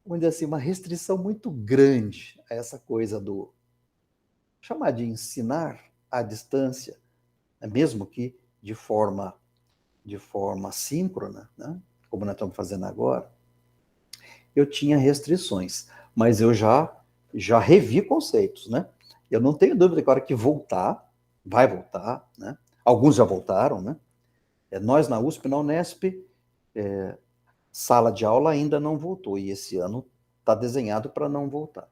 vamos dizer assim, uma restrição muito grande a essa coisa do chamar de ensinar à distância, né? Mesmo que de forma síncrona, né? Como nós estamos fazendo agora, eu tinha restrições, mas eu já revi conceitos, né? Eu não tenho dúvida que a hora que voltar, vai voltar, né? Alguns já voltaram, né? Nós na USP, na Unesp, sala de aula ainda não voltou, e esse ano está desenhado para não voltar.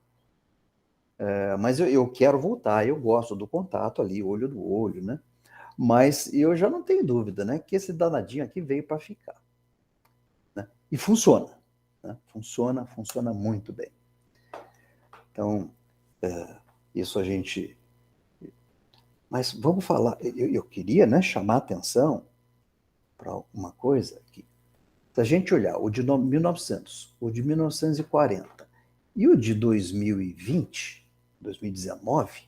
Mas eu quero voltar, eu gosto do contato ali, olho no olho, né? Mas eu já não tenho dúvida, né? Que esse danadinho aqui veio para ficar. Né? E funciona. Né? Funciona muito bem. Então, isso a gente... Mas vamos falar, eu queria, né, chamar a atenção para uma coisa aqui. Se a gente olhar o de 1900, o de 1940 e o de 2020, 2019,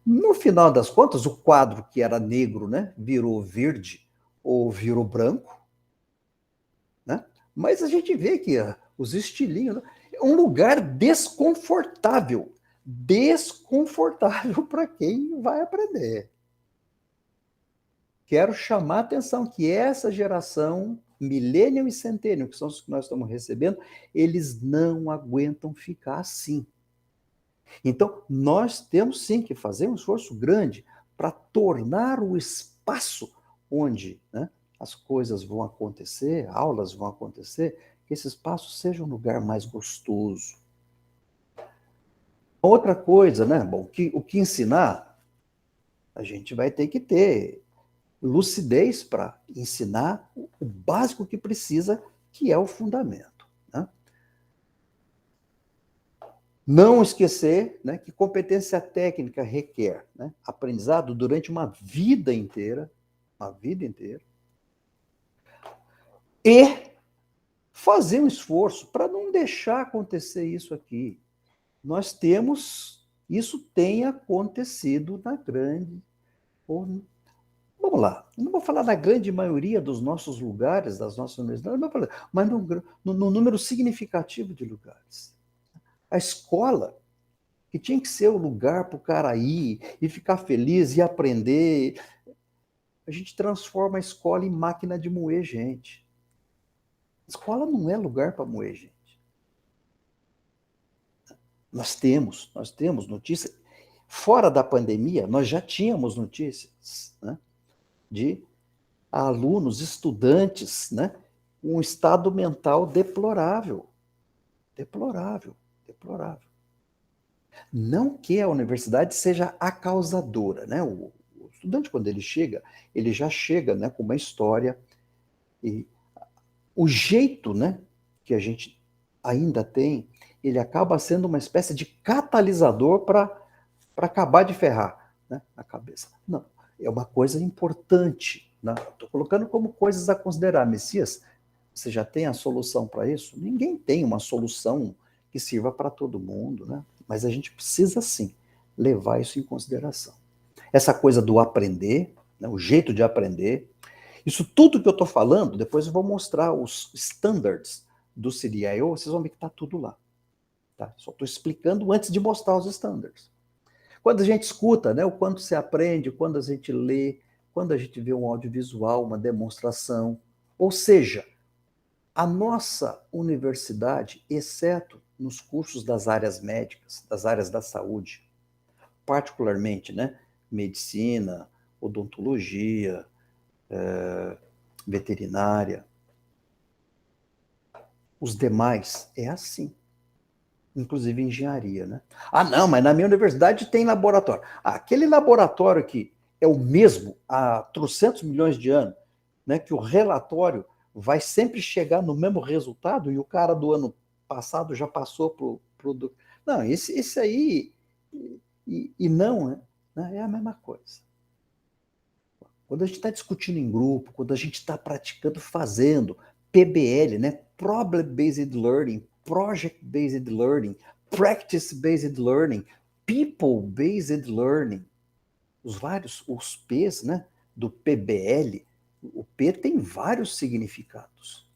no final das contas, o quadro que era negro, né, virou verde ou virou branco, né? Mas a gente vê que os estilinhos, né, é um lugar desconfortável para quem vai aprender. Quero chamar a atenção que essa geração, Millennium e Centennial, que são os que nós estamos recebendo, eles não aguentam ficar assim. Então, nós temos sim que fazer um esforço grande para tornar o espaço onde, né, as coisas vão acontecer, aulas vão acontecer, que esse espaço seja um lugar mais gostoso. Outra coisa, né? Bom, o que ensinar, a gente vai ter que ter lucidez para ensinar o básico que precisa, que é o fundamento. Né? Não esquecer, né, que competência técnica requer, né, aprendizado durante uma vida inteira, e fazer um esforço para não deixar acontecer isso aqui. Isso tem acontecido na grande, vamos lá, não vou falar na grande maioria dos nossos lugares, das nossas universidades, mas no número significativo de lugares. A escola, que tinha que ser o lugar para o cara ir e ficar feliz e aprender, a gente transforma a escola em máquina de moer gente. A escola não é lugar para moer gente. Nós temos notícias. Fora da pandemia, nós já tínhamos notícias, né, de alunos, estudantes, né, um estado mental deplorável. Deplorável, deplorável. Não que a universidade seja a causadora, né? O estudante, quando ele já chega, né, com uma história, e o jeito, né, que a gente ainda tem, ele acaba sendo uma espécie de catalisador para acabar de ferrar, né, a cabeça. Não, é uma coisa importante. Estou colocando como coisas a considerar. Messias, você já tem a solução para isso? Ninguém tem uma solução que sirva para todo mundo, né? Mas a gente precisa, sim, levar isso em consideração. Essa coisa do aprender, né, o jeito de aprender, isso tudo que eu estou falando, depois eu vou mostrar os standards do CDIO, vocês vão ver que está tudo lá. Tá? Só estou explicando antes de mostrar os standards. Quando a gente escuta, né, o quanto se aprende, quando a gente lê, quando a gente vê um audiovisual, uma demonstração, ou seja, a nossa universidade, exceto nos cursos das áreas médicas, das áreas da saúde, particularmente, né, medicina, odontologia, veterinária, os demais é assim. Inclusive engenharia, né? Ah, não, mas na minha universidade tem laboratório. Aquele laboratório que é o mesmo há trocentos milhões de anos, né, que o relatório vai sempre chegar no mesmo resultado e o cara do ano passado já passou para o... Não, esse aí... E não, né, é a mesma coisa. Quando a gente está discutindo em grupo, quando a gente está praticando, fazendo PBL, né, Problem-Based Learning, Project-Based Learning, Practice-Based Learning, People-Based Learning, os P's, né, do PBL, o P tem vários significados.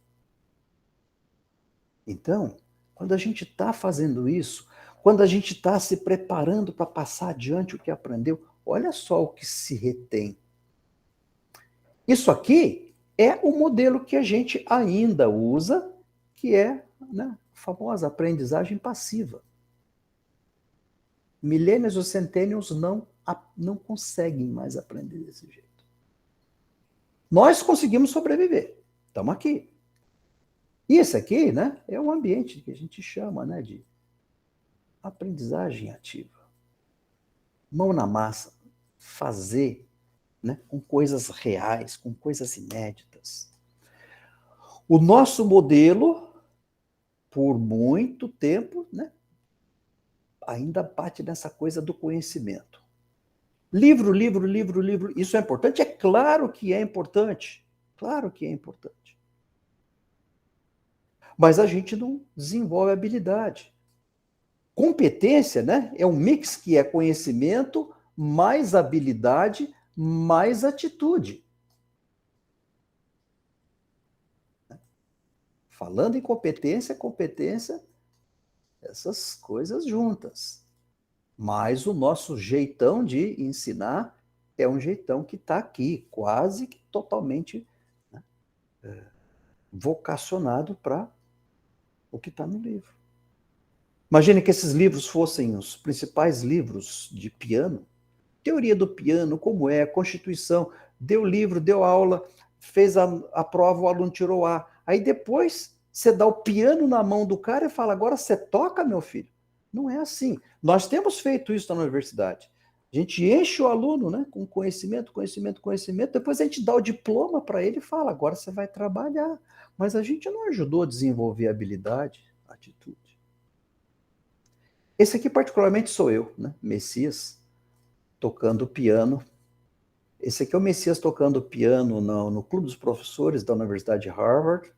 Então, quando a gente está fazendo isso, quando a gente está se preparando para passar adiante o que aprendeu, olha só o que se retém. Isso aqui é o modelo que a gente ainda usa, que é, né, a famosa aprendizagem passiva. Millennials ou centennials não conseguem mais aprender desse jeito. Nós conseguimos sobreviver. Estamos aqui. E esse aqui, né, é um ambiente que a gente chama, né, de aprendizagem ativa. Mão na massa. Fazer, né, com coisas reais, com coisas inéditas. O nosso modelo, por muito tempo, né, ainda bate nessa coisa do conhecimento. Livro, livro, livro, livro. Isso é importante? É claro que é importante. Claro que é importante. Mas a gente não desenvolve habilidade. Competência, né, é um mix que é conhecimento, mais habilidade, mais atitude. Falando em competência, essas coisas juntas. Mas o nosso jeitão de ensinar é um jeitão que está aqui, quase que totalmente, né, vocacionado para o que está no livro. Imagine que esses livros fossem os principais livros de piano, teoria do piano, como é, Constituição, deu livro, deu aula, fez a prova, o aluno tirou A. Aí depois você dá o piano na mão do cara e fala, agora você toca, meu filho. Não é assim. Nós temos feito isso na universidade. A gente enche o aluno, né, com conhecimento, conhecimento, conhecimento, depois a gente dá o diploma para ele e fala, agora você vai trabalhar. Mas a gente não ajudou a desenvolver habilidade, atitude. Esse aqui particularmente sou eu, né, Messias, tocando piano. Esse aqui é o Messias tocando piano no Clube dos Professores da Universidade de Harvard.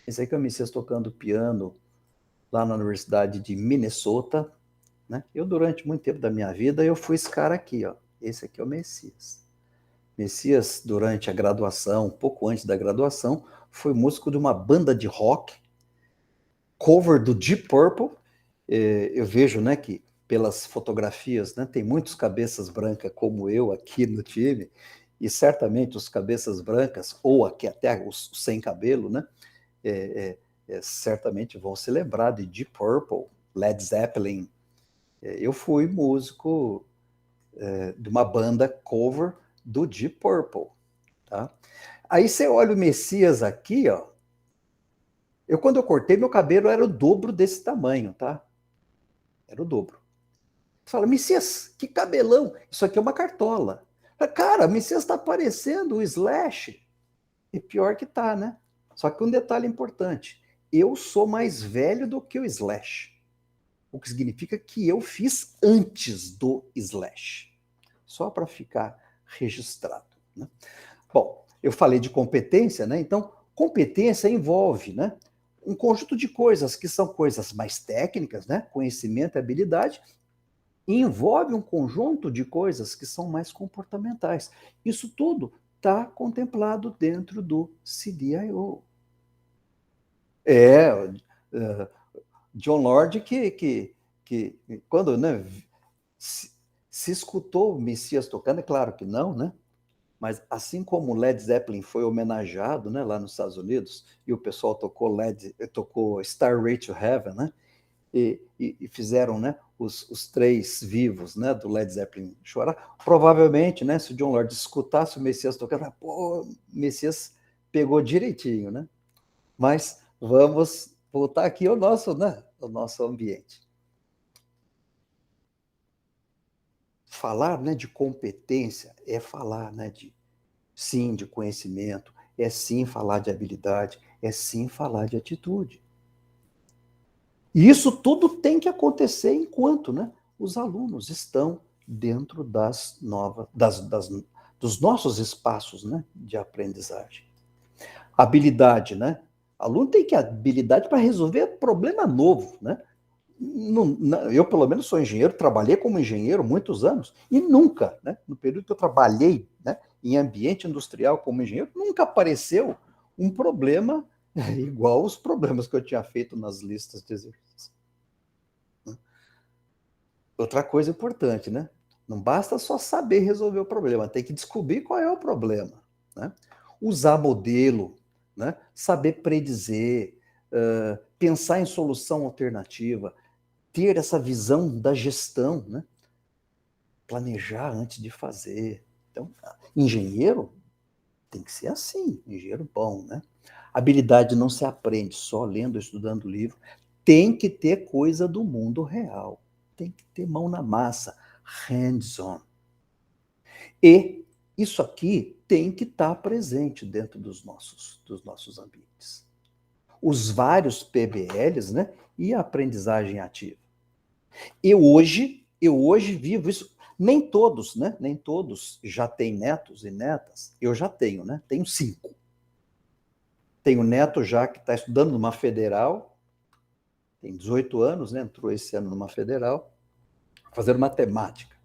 Pensei que o Messias tocando piano lá na Universidade de Minnesota, né? Eu, durante muito tempo da minha vida, eu fui esse cara aqui, ó. Esse aqui é o Messias. Messias, durante a graduação, um pouco antes da graduação, foi músico de uma banda de rock, cover do Deep Purple. Eu vejo, né, que pelas fotografias, né, tem muitos cabeças brancas como eu aqui no time, e certamente os cabeças brancas, ou aqui até os sem cabelo, né, certamente vão se lembrar de Deep Purple, Led Zeppelin. Eu fui músico de uma banda cover do Deep Purple, tá? Aí você olha o Messias aqui, ó. Quando eu cortei, meu cabelo era o dobro desse tamanho, tá? Era o dobro. Você fala, Messias, que cabelão! Isso aqui é uma cartola. Cara, Messias está parecendo o Slash. E pior que tá, né? Só que um detalhe importante. Eu sou mais velho do que o Slash. O que significa que eu fiz antes do Slash. Só para ficar registrado, né? Bom, eu falei de competência, né? Então, competência envolve, né, um conjunto de coisas que são coisas mais técnicas, né? Conhecimento e habilidade, e envolve um conjunto de coisas que são mais comportamentais. Isso tudo está contemplado dentro do CDIO. John Lord que quando, né, se escutou o Messias tocando, é claro que não, né? Mas assim como Led Zeppelin foi homenageado, né, lá nos Estados Unidos, e o pessoal tocou Starway to Heaven, né, e fizeram, né, os três vivos, né, do Led Zeppelin chorar, provavelmente, né, se o John Lord escutasse o Messias tocando, pô, o Messias pegou direitinho, né? Mas vamos voltar aqui ao nosso, né, ao nosso ambiente. Falar, né, de competência é falar, né, sim, de conhecimento, é sim falar de habilidade, é sim falar de atitude. E isso tudo tem que acontecer enquanto, né, os alunos estão dentro dos nossos espaços, né, de aprendizagem. Habilidade, né? O aluno tem que ter habilidade para resolver problema novo, né? Eu, pelo menos, sou engenheiro, trabalhei como engenheiro muitos anos, e nunca, né, no período que eu trabalhei, né, em ambiente industrial como engenheiro, nunca apareceu um problema igual os problemas que eu tinha feito nas listas de exercícios. Outra coisa importante, né? Não basta só saber resolver o problema, tem que descobrir qual é o problema, né? Usar modelo, né? Saber predizer, pensar em solução alternativa, ter essa visão da gestão, né? Planejar antes de fazer. Então, engenheiro tem que ser assim, engenheiro bom, né? Habilidade não se aprende só lendo, estudando livro, tem que ter coisa do mundo real, tem que ter mão na massa, hands-on. E isso aqui tem que estar presente dentro dos nossos ambientes. Os vários PBLs, né? E a aprendizagem ativa. Eu hoje vivo isso. Nem todos, né? Nem todos já têm netos e netas. Eu já tenho, né? Tenho 5. Tenho neto já que está estudando numa federal, tem 18 anos, né? Entrou esse ano numa federal, fazendo matemática.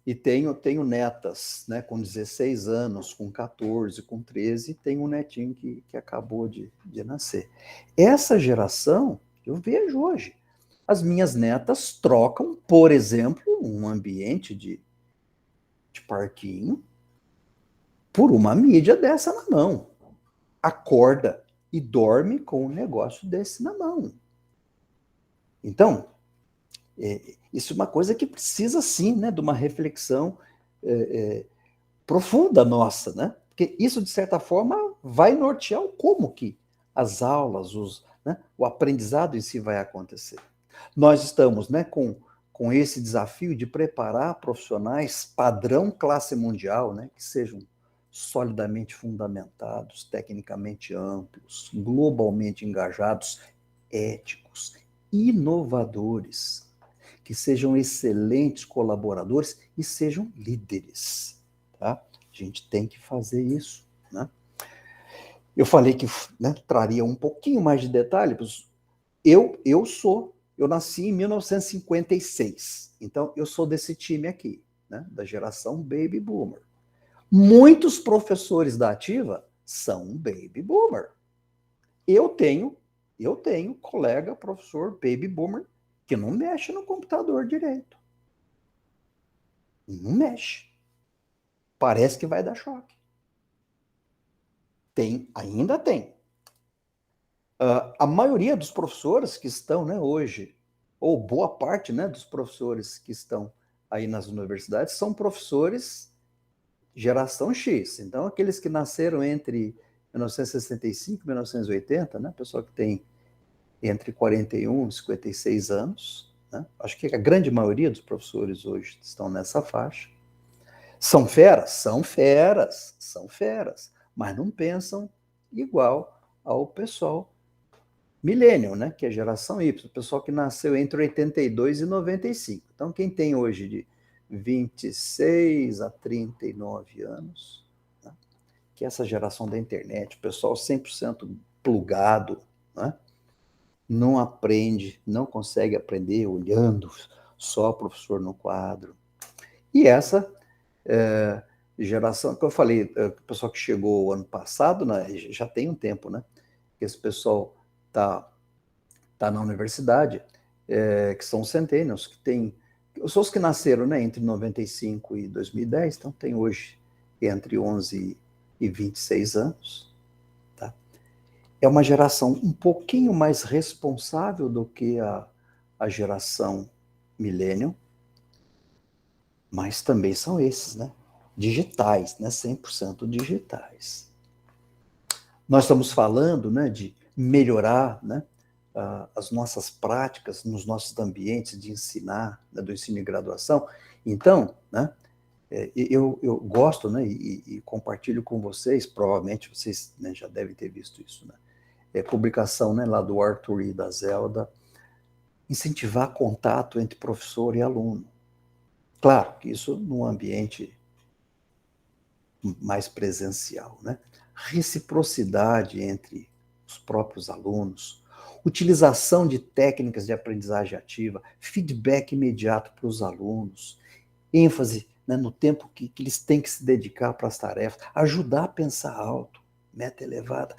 E tenho netas, né? Com 16 anos, com 14, com 13, tenho um netinho que acabou de nascer. Essa geração, eu vejo hoje, as minhas netas trocam, por exemplo, um ambiente de parquinho por uma mídia dessa na mão. Acorda e dorme com um negócio desse na mão. Então, isso é uma coisa que precisa, sim, né, de uma reflexão profunda nossa, né? Porque isso, de certa forma, vai nortear o como que as aulas, né, o aprendizado em si vai acontecer. Nós estamos, né, com esse desafio de preparar profissionais padrão classe mundial, né, que sejam solidamente fundamentados, tecnicamente amplos, globalmente engajados, éticos, inovadores, que sejam excelentes colaboradores e sejam líderes. Tá? A gente tem que fazer isso. Né? Eu falei que, né, traria um pouquinho mais de detalhes. Eu nasci em 1956, então eu sou desse time aqui, né, da geração Baby Boomer. Muitos professores da ativa são Baby Boomer. Eu tenho colega, professor Baby Boomer, que não mexe no computador direito. Não mexe. Parece que vai dar choque. Ainda tem. A maioria dos professores que estão, né, hoje, ou boa parte, né, dos professores que estão aí nas universidades, são professores geração X. Então, aqueles que nasceram entre 1965 e 1980, né, pessoal que tem entre 41 e 56 anos, né, acho que a grande maioria dos professores hoje estão nessa faixa. São feras? São feras, são feras, mas não pensam igual ao pessoal millennial, né, que é a geração Y, o pessoal que nasceu entre 82 e 95. Então, quem tem hoje de 26 a 39 anos, né, que é essa geração da internet, o pessoal 100% plugado, né, não aprende, não consegue aprender olhando só o professor no quadro. E essa geração que eu falei, o pessoal que chegou ano passado, né, já tem um tempo, né, que esse pessoal tá na universidade, que são centennials, que tem, são os que nasceram, né, entre 95 e 2010, então tem hoje entre 11 e 26 anos, tá? É uma geração um pouquinho mais responsável do que a geração millennial, mas também são esses, né? Digitais, né? 100% digitais. Nós estamos falando, né, de melhorar, né, as nossas práticas nos nossos ambientes de ensinar, né, do ensino e graduação. Então, né, eu gosto, né, e compartilho com vocês, provavelmente vocês, né, já devem ter visto isso, né, publicação, né, lá do Arthur e da Zelda, incentivar contato entre professor e aluno. Claro que isso num ambiente mais presencial, né? Reciprocidade entre os próprios alunos, utilização de técnicas de aprendizagem ativa, feedback imediato para os alunos, ênfase, né, no tempo que eles têm que se dedicar para as tarefas, ajudar a pensar alto, meta elevada.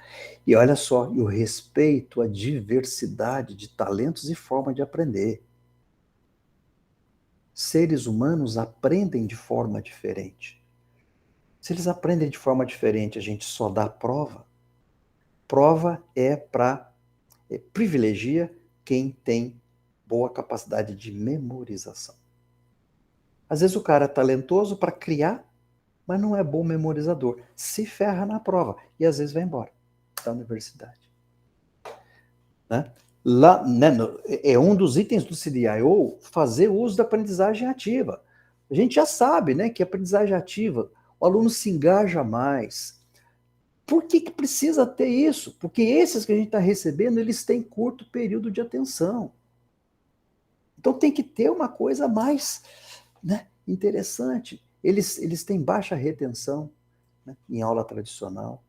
E olha só, e o respeito à diversidade de talentos e forma de aprender. Seres humanos aprendem de forma diferente. Se eles aprendem de forma diferente, a gente só dá prova. Prova é para privilegia quem tem boa capacidade de memorização. Às vezes o cara é talentoso para criar, mas não é bom memorizador. Se ferra na prova e às vezes vai embora da universidade. Né? Lá, né, é um dos itens do CDIO fazer uso da aprendizagem ativa. A gente já sabe, né, que a aprendizagem ativa, o aluno se engaja mais. Por que precisa ter isso? Porque esses que a gente está recebendo, eles têm curto período de atenção. Então tem que ter uma coisa mais, né, interessante. Eles têm baixa retenção, né, em aula tradicional.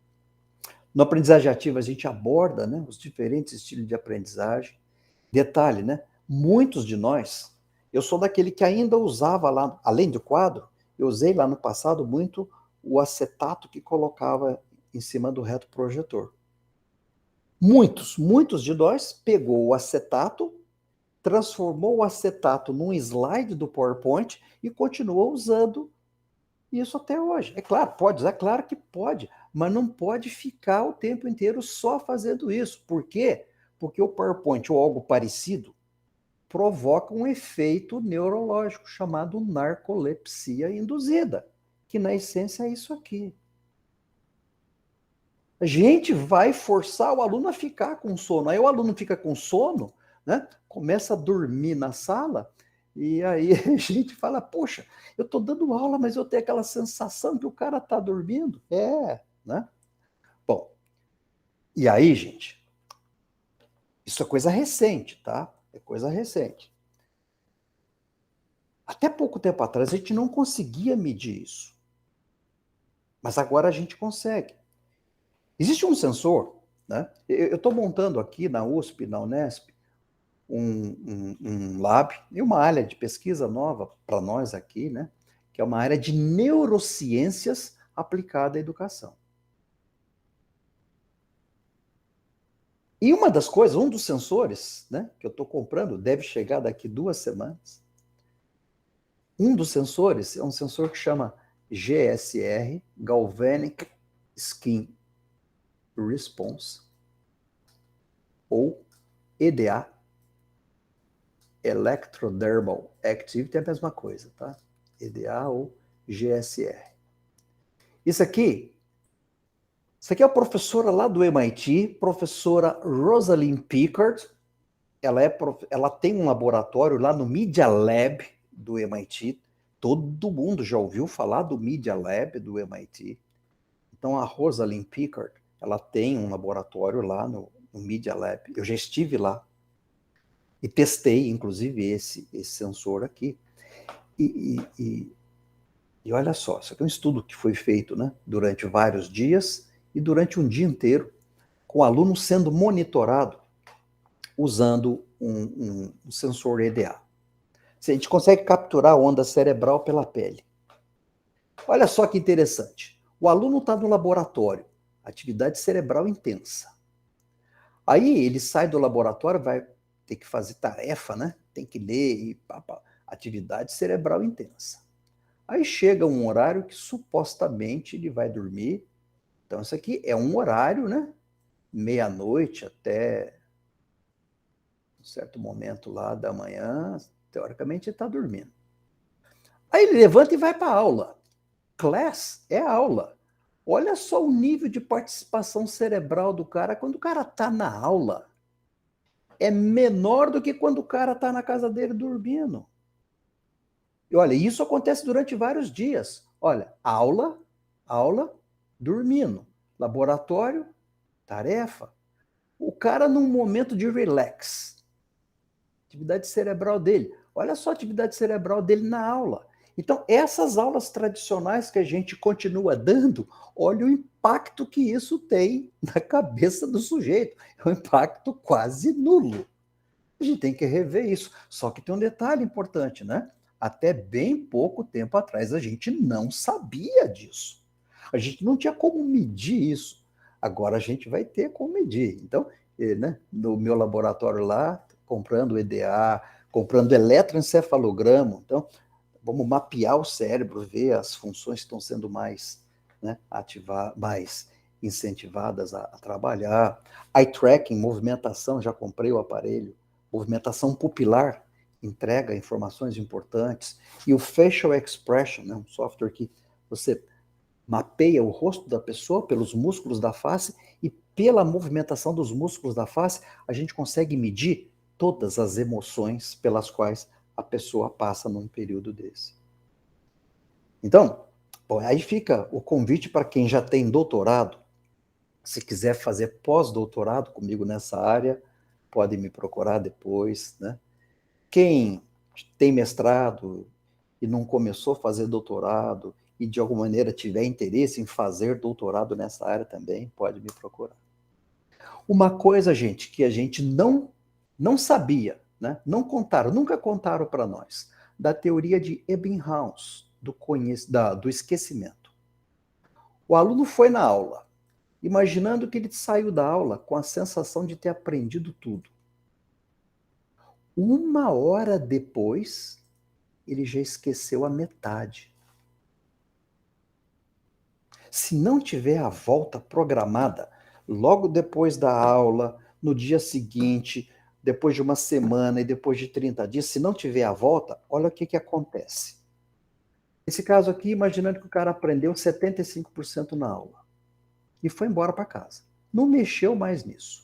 No aprendizagem ativa, a gente aborda, né, os diferentes estilos de aprendizagem. Detalhe, né? Muitos de nós, eu sou daquele que ainda usava lá, além do quadro, eu usei lá no passado muito o acetato que colocava em cima do reto projetor. Muitos de nós pegou o acetato, transformou o acetato num slide do PowerPoint e continuou usando isso até hoje. É claro, pode usar, claro que pode, mas não pode ficar o tempo inteiro só fazendo isso. Por quê? Porque o PowerPoint ou algo parecido provoca um efeito neurológico chamado narcolepsia induzida, que na essência é isso aqui. A gente vai forçar o aluno a ficar com sono. Aí o aluno fica com sono, né? Começa a dormir na sala, e aí a gente fala, poxa, eu estou dando aula, mas eu tenho aquela sensação que o cara está dormindo. Né? Bom, e aí, gente, isso é coisa recente, tá? É coisa recente. Até pouco tempo atrás a gente não conseguia medir isso. Mas agora a gente consegue. Existe um sensor, né? Eu estou montando aqui na USP, na Unesp, um lab e uma área de pesquisa nova para nós aqui, né? Que é uma área de neurociências aplicada à educação. E uma das coisas, um dos sensores, né, que eu estou comprando, deve chegar daqui 2 semanas. Um dos sensores é um sensor que chama GSR, Galvanic Skin Response, ou EDA, Electrodermal Activity, é a mesma coisa, tá? EDA ou GSR. Isso aqui é a professora lá do MIT, professora Rosalind Pickard. Ela tem um laboratório lá no Media Lab do MIT. Todo mundo já ouviu falar do Media Lab do MIT. Então, a Rosalind Pickard, ela tem um laboratório lá no Media Lab. Eu já estive lá e testei, inclusive, esse sensor aqui. E olha só, isso aqui é um estudo que foi feito, né, durante vários dias e durante um dia inteiro, com o aluno sendo monitorado usando um sensor EDA. A gente consegue capturar a onda cerebral pela pele. Olha só que interessante. O aluno está no laboratório, atividade cerebral intensa. Aí ele sai do laboratório, vai ter que fazer tarefa, né? Tem que ler e atividade cerebral intensa. Aí chega um horário que supostamente ele vai dormir. Então isso aqui é um horário, né? Meia-noite até um certo momento lá da manhã, teoricamente ele está dormindo. Aí ele levanta e vai para a aula. Class é aula. Olha só o nível de participação cerebral do cara quando o cara está na aula. É menor do que quando o cara está na casa dele dormindo. E olha, isso acontece durante vários dias. Olha, aula, dormindo. Laboratório, tarefa. O cara num momento de relax. Atividade cerebral dele. Olha só a atividade cerebral dele na aula. Então, essas aulas tradicionais que a gente continua dando, olha o impacto que isso tem na cabeça do sujeito. É um impacto quase nulo. A gente tem que rever isso. Só que tem um detalhe importante, né? Até bem pouco tempo atrás a gente não sabia disso. A gente não tinha como medir isso. Agora a gente vai ter como medir. Então, né, no meu laboratório lá, comprando EDA, comprando eletroencefalograma. Então, vamos mapear o cérebro, ver as funções que estão sendo mais, né, mais incentivadas a trabalhar. Eye tracking, movimentação, já comprei o aparelho. Movimentação pupilar, entrega informações importantes. E o facial expression, né, um software que você mapeia o rosto da pessoa pelos músculos da face e pela movimentação dos músculos da face, a gente consegue medir todas as emoções pelas quais a pessoa passa num período desse. Então, bom, aí fica o convite para quem já tem doutorado, se quiser fazer pós-doutorado comigo nessa área, pode me procurar depois, né? Quem tem mestrado e não começou a fazer doutorado e de alguma maneira tiver interesse em fazer doutorado nessa área também, pode me procurar. Uma coisa, gente, que a gente não sabia, né? Nunca contaram para nós, da teoria de Ebbinghaus, do esquecimento. O aluno foi na aula, imaginando que ele saiu da aula com a sensação de ter aprendido tudo. 1 hora depois, ele já esqueceu a metade. Se não tiver a volta programada, logo depois da aula, no dia seguinte, depois de uma semana e depois de 30 dias, se não tiver a volta, olha o que acontece. Esse caso aqui, imaginando que o cara aprendeu 75% na aula e foi embora para casa. Não mexeu mais nisso.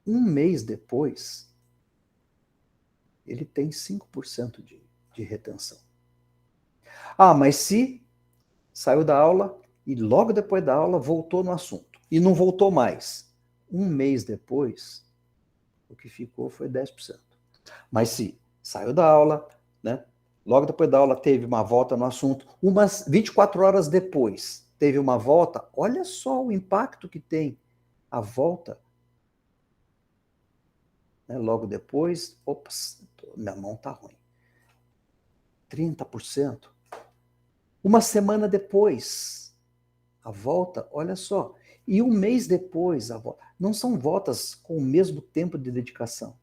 1 mês depois, ele tem 5% de retenção. Ah, mas se saiu da aula e logo depois da aula voltou no assunto e não voltou mais. 1 mês depois, o que ficou foi 10%. Mas se saiu da aula, né? Logo depois da aula teve uma volta no assunto, umas 24 horas depois, teve uma volta, olha só o impacto que tem a volta. Né? Logo depois, ops, minha mão está ruim. 30%. Uma semana depois, a volta, olha só. E um mês depois, a volta. Não são voltas com o mesmo tempo de dedicação.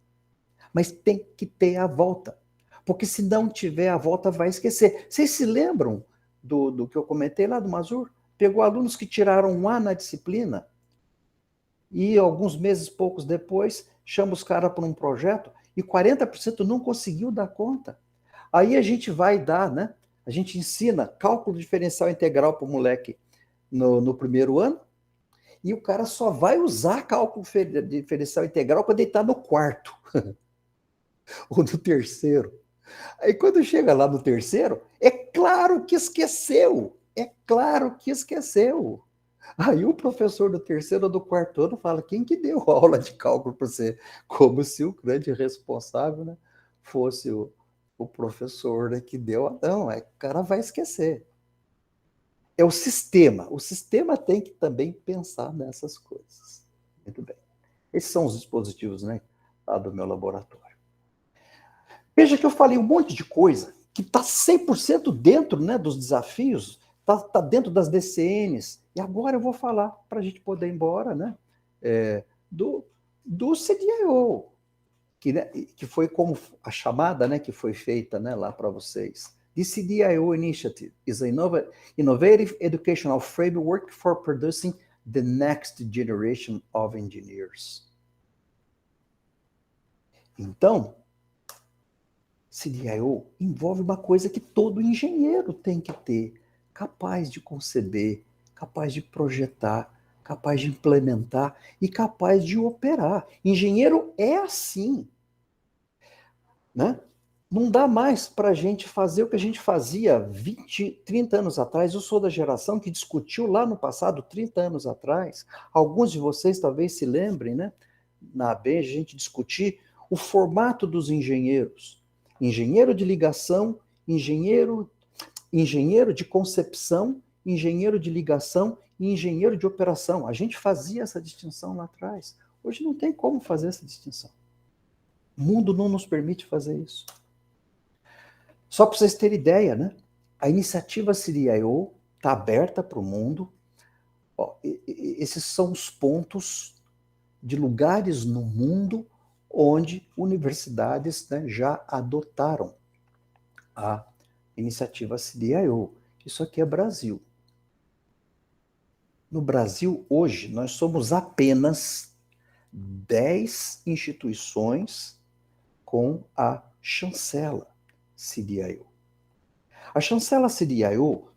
Mas tem que ter a volta. Porque se não tiver a volta, vai esquecer. Vocês se lembram do que eu comentei lá do Mazur? Pegou alunos que tiraram um A na disciplina e alguns meses, poucos depois, chama os caras para um projeto e 40% não conseguiu dar conta. Aí a gente vai dar, né? A gente ensina cálculo diferencial integral para o moleque no primeiro ano e o cara só vai usar cálculo diferencial integral quando ele está no quarto ou no terceiro. Aí quando chega lá no terceiro, é claro que esqueceu. É claro que esqueceu. Aí o professor do terceiro ou do quarto ano fala, quem que deu aula de cálculo para você? Como se o grande responsável, né, fosse o professor, né, que deu. Não, o cara vai esquecer. É o sistema. O sistema tem que também pensar nessas coisas. Muito bem. Esses são os dispositivos, né, lá do meu laboratório. Veja que eu falei um monte de coisa que está 100% dentro, né, dos desafios, está dentro das DCNs. E agora eu vou falar, para a gente poder ir embora, né, do CDIO, que foi como a chamada, né, que foi feita, né, lá para vocês. The CDIO Initiative is an innovative educational framework for producing the next generation of engineers. Então, CDIO envolve uma coisa que todo engenheiro tem que ter, capaz de conceber, capaz de projetar, capaz de implementar e capaz de operar. Engenheiro é assim, né? Não dá mais para a gente fazer o que a gente fazia 20, 30 anos atrás. Eu sou da geração que discutiu lá no passado, 30 anos atrás. Alguns de vocês talvez se lembrem, né? Na AB, a gente discutir o formato dos engenheiros. Engenheiro de ligação, engenheiro de concepção, engenheiro de ligação e engenheiro de operação. A gente fazia essa distinção lá atrás. Hoje não tem como fazer essa distinção. O mundo não nos permite fazer isso. Só para vocês terem ideia, né? A iniciativa CDIO está aberta para o mundo. Ó, esses são os pontos de lugares no mundo onde universidades, né, já adotaram a iniciativa CDIO. Isso aqui é Brasil. No Brasil, hoje, nós somos apenas 10 instituições com a chancela CDIO. A chancela CDIO,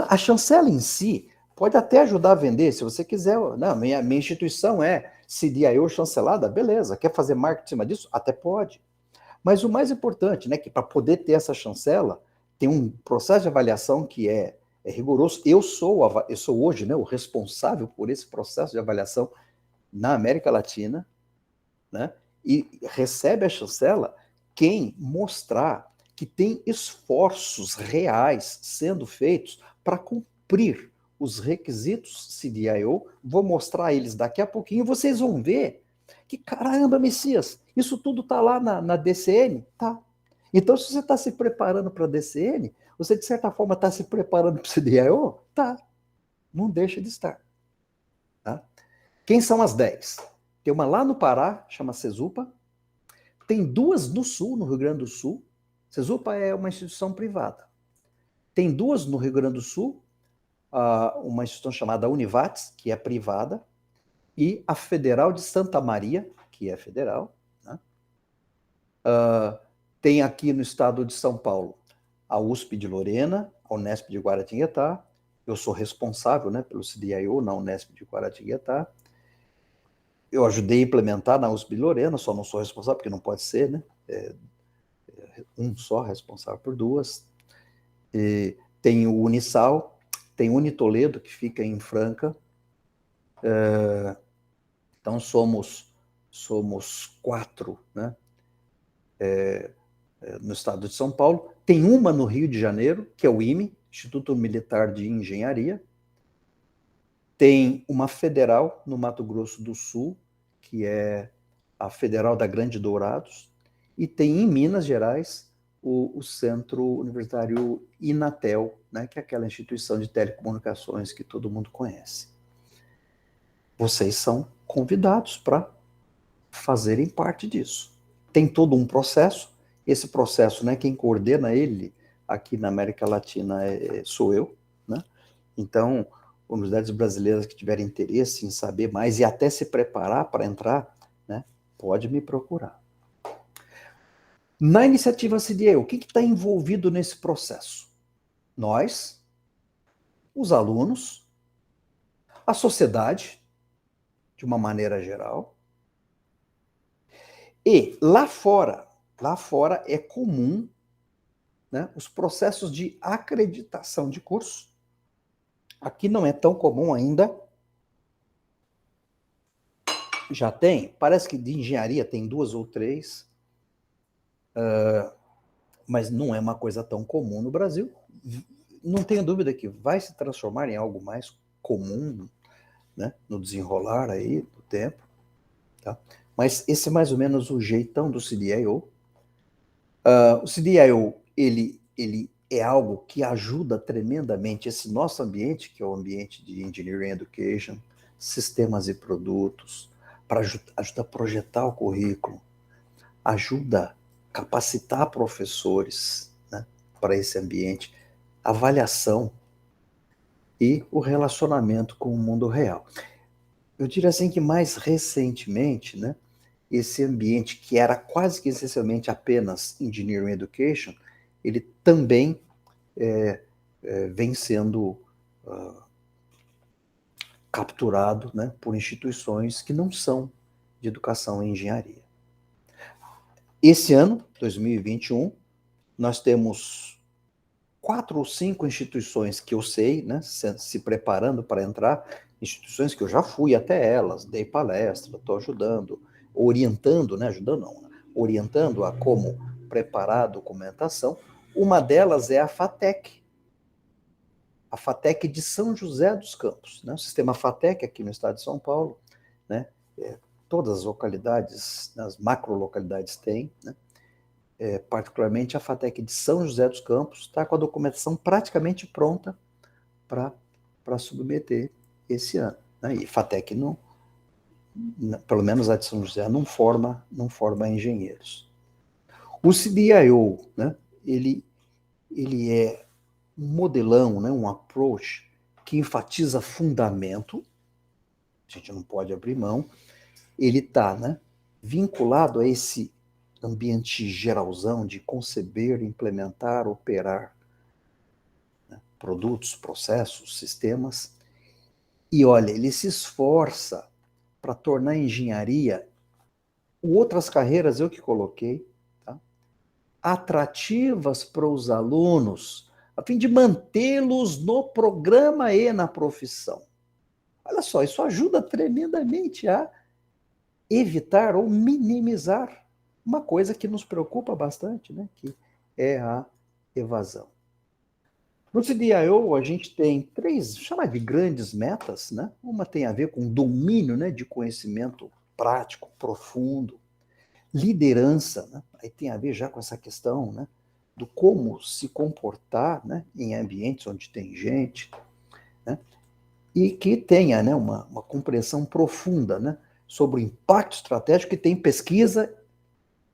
a chancela em si pode até ajudar a vender, se você quiser. Não, minha instituição é CDIO chancelada, beleza. Quer fazer marketing em cima disso? Até pode. Mas o mais importante, né, que para poder ter essa chancela, tem um processo de avaliação que é rigoroso. Eu sou hoje, né, o responsável por esse processo de avaliação na América Latina, né, e recebe a chancela quem mostrar que tem esforços reais sendo feitos para cumprir os requisitos CDIO. Vou mostrar eles daqui a pouquinho, vocês vão ver que, caramba, Messias, isso tudo está lá na DCN? Tá. Então, se você está se preparando para a DCN, você, de certa forma, está se preparando para o CDIO? Tá. Não deixa de estar. Tá? Quem são as 10? Tem uma lá no Pará, chama CESUPA. Tem duas no Sul, no Rio Grande do Sul. CESUPA é uma instituição privada. Tem duas no Rio Grande do Sul, uma instituição chamada Univates, que é privada, e a Federal de Santa Maria, que é federal. Né? Tem aqui no estado de São Paulo a USP de Lorena, a Unesp de Guaratinguetá. Eu sou responsável, né, pelo CDIO na Unesp de Guaratinguetá. Eu ajudei a implementar na USP de Lorena, só não sou responsável, porque não pode ser, né? Um só responsável por duas. E tem o Unisal, tem o Unitoledo, que fica em Franca. Então, somos 4, né? No estado de São Paulo. Tem uma no Rio de Janeiro, que é o IME, Instituto Militar de Engenharia. Tem uma federal no Mato Grosso do Sul, que é a Federal da Grande Dourados, e tem em Minas Gerais o Centro Universitário Inatel, né, que é aquela instituição de telecomunicações que todo mundo conhece. Vocês são convidados para fazerem parte disso. Tem todo um processo. Esse processo, né, quem coordena ele aqui na América Latina sou eu, né? Então, universidades brasileiras que tiverem interesse em saber mais e até se preparar para entrar, né, pode me procurar. Na iniciativa CDA, o que está envolvido nesse processo? Nós, os alunos, a sociedade, de uma maneira geral, e lá fora é comum, né, os processos de acreditação de curso. Aqui não é tão comum ainda. Já tem, parece que de engenharia tem 2 ou 3, mas não é uma coisa tão comum no Brasil. Não tenho dúvida que vai se transformar em algo mais comum, né, no desenrolar aí do tempo. Tá? Mas esse é mais ou menos o jeitão do CDIO. O CDIO, ele é algo que ajuda tremendamente esse nosso ambiente, que é o ambiente de Engineering Education, sistemas e produtos, para ajudar a projetar o currículo, ajuda a capacitar professores, né, para esse ambiente, avaliação e o relacionamento com o mundo real. Eu diria assim que mais recentemente, né, esse ambiente que era quase que essencialmente apenas Engineering Education, ele também vem sendo capturado, né, por instituições que não são de educação e engenharia. Esse ano, 2021, nós temos 4 ou 5 instituições que eu sei, né, se preparando para entrar, instituições que eu já fui até elas, dei palestra, estou ajudando, orientando, né, ajudando não, orientando a como preparar a documentação. Uma delas é a FATEC de São José dos Campos, né, o sistema FATEC aqui no estado de São Paulo, né, todas as localidades, as macro-localidades têm, né, particularmente a FATEC de São José dos Campos, está com a documentação praticamente pronta para submeter esse ano. Né? E FATEC, não, pelo menos a de São José, não forma engenheiros. O CDIO, né, ele é um modelão, né, um approach que enfatiza fundamento, a gente não pode abrir mão, ele está, né, vinculado a esse ambiente geralzão de conceber, implementar, operar, né, produtos, processos, sistemas. E olha, ele se esforça para tornar a engenharia, outras carreiras eu que coloquei, tá, atrativas para os alunos, a fim de mantê-los no programa e na profissão. Olha só, isso ajuda tremendamente a evitar ou minimizar uma coisa que nos preocupa bastante, né, que é a evasão. No CDIO, a gente tem 3, chama de grandes metas, né? Uma tem a ver com domínio, né, de conhecimento prático, profundo, liderança, né? Aí tem a ver já com essa questão, né, do como se comportar, né, em ambientes onde tem gente, né, e que tenha, né, uma compreensão profunda, né, sobre o impacto estratégico que tem pesquisa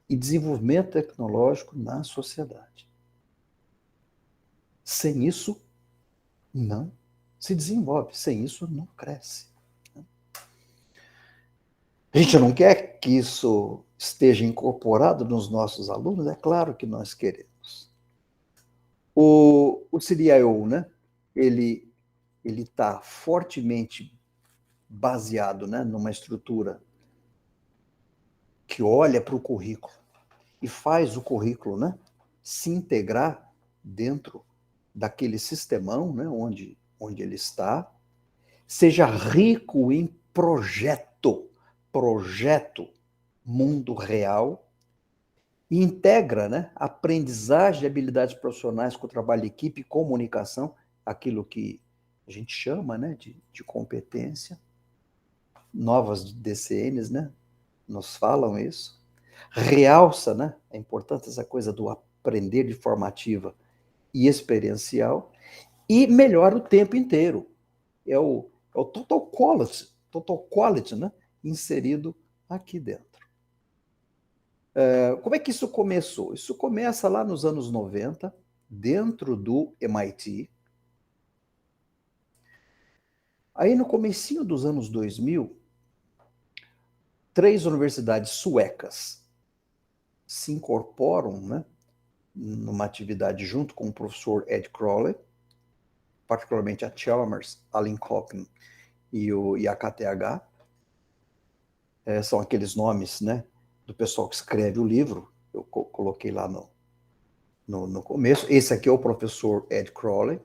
e desenvolvimento tecnológico na sociedade. Sem isso, não se desenvolve. Sem isso, não cresce. A gente não quer que isso esteja incorporado nos nossos alunos? É claro que nós queremos. O CDIO, né, ele está fortemente baseado, né, numa estrutura que olha para o currículo e faz o currículo, né, se integrar dentro daquele sistemão, né, onde ele está, seja rico em projeto mundo real, e integra, né, aprendizagem de habilidades profissionais com trabalho de equipe e comunicação, aquilo que a gente chama, né, de competência, novas DCNs, né, nos falam isso, realça, né, é importante essa coisa do aprender de forma ativa e experiencial, e melhora o tempo inteiro. É o total quality, né, inserido aqui dentro. Como é que isso começou? Isso começa lá nos anos 90, dentro do MIT. Aí no comecinho dos anos 2000, 3 universidades suecas se incorporam, né, numa atividade junto com o professor Ed Crowley, particularmente a Chalmers, a Linköping e a KTH. São aqueles nomes, né, do pessoal que escreve o livro. Eu coloquei lá no começo. Esse aqui é o professor Ed Crowley.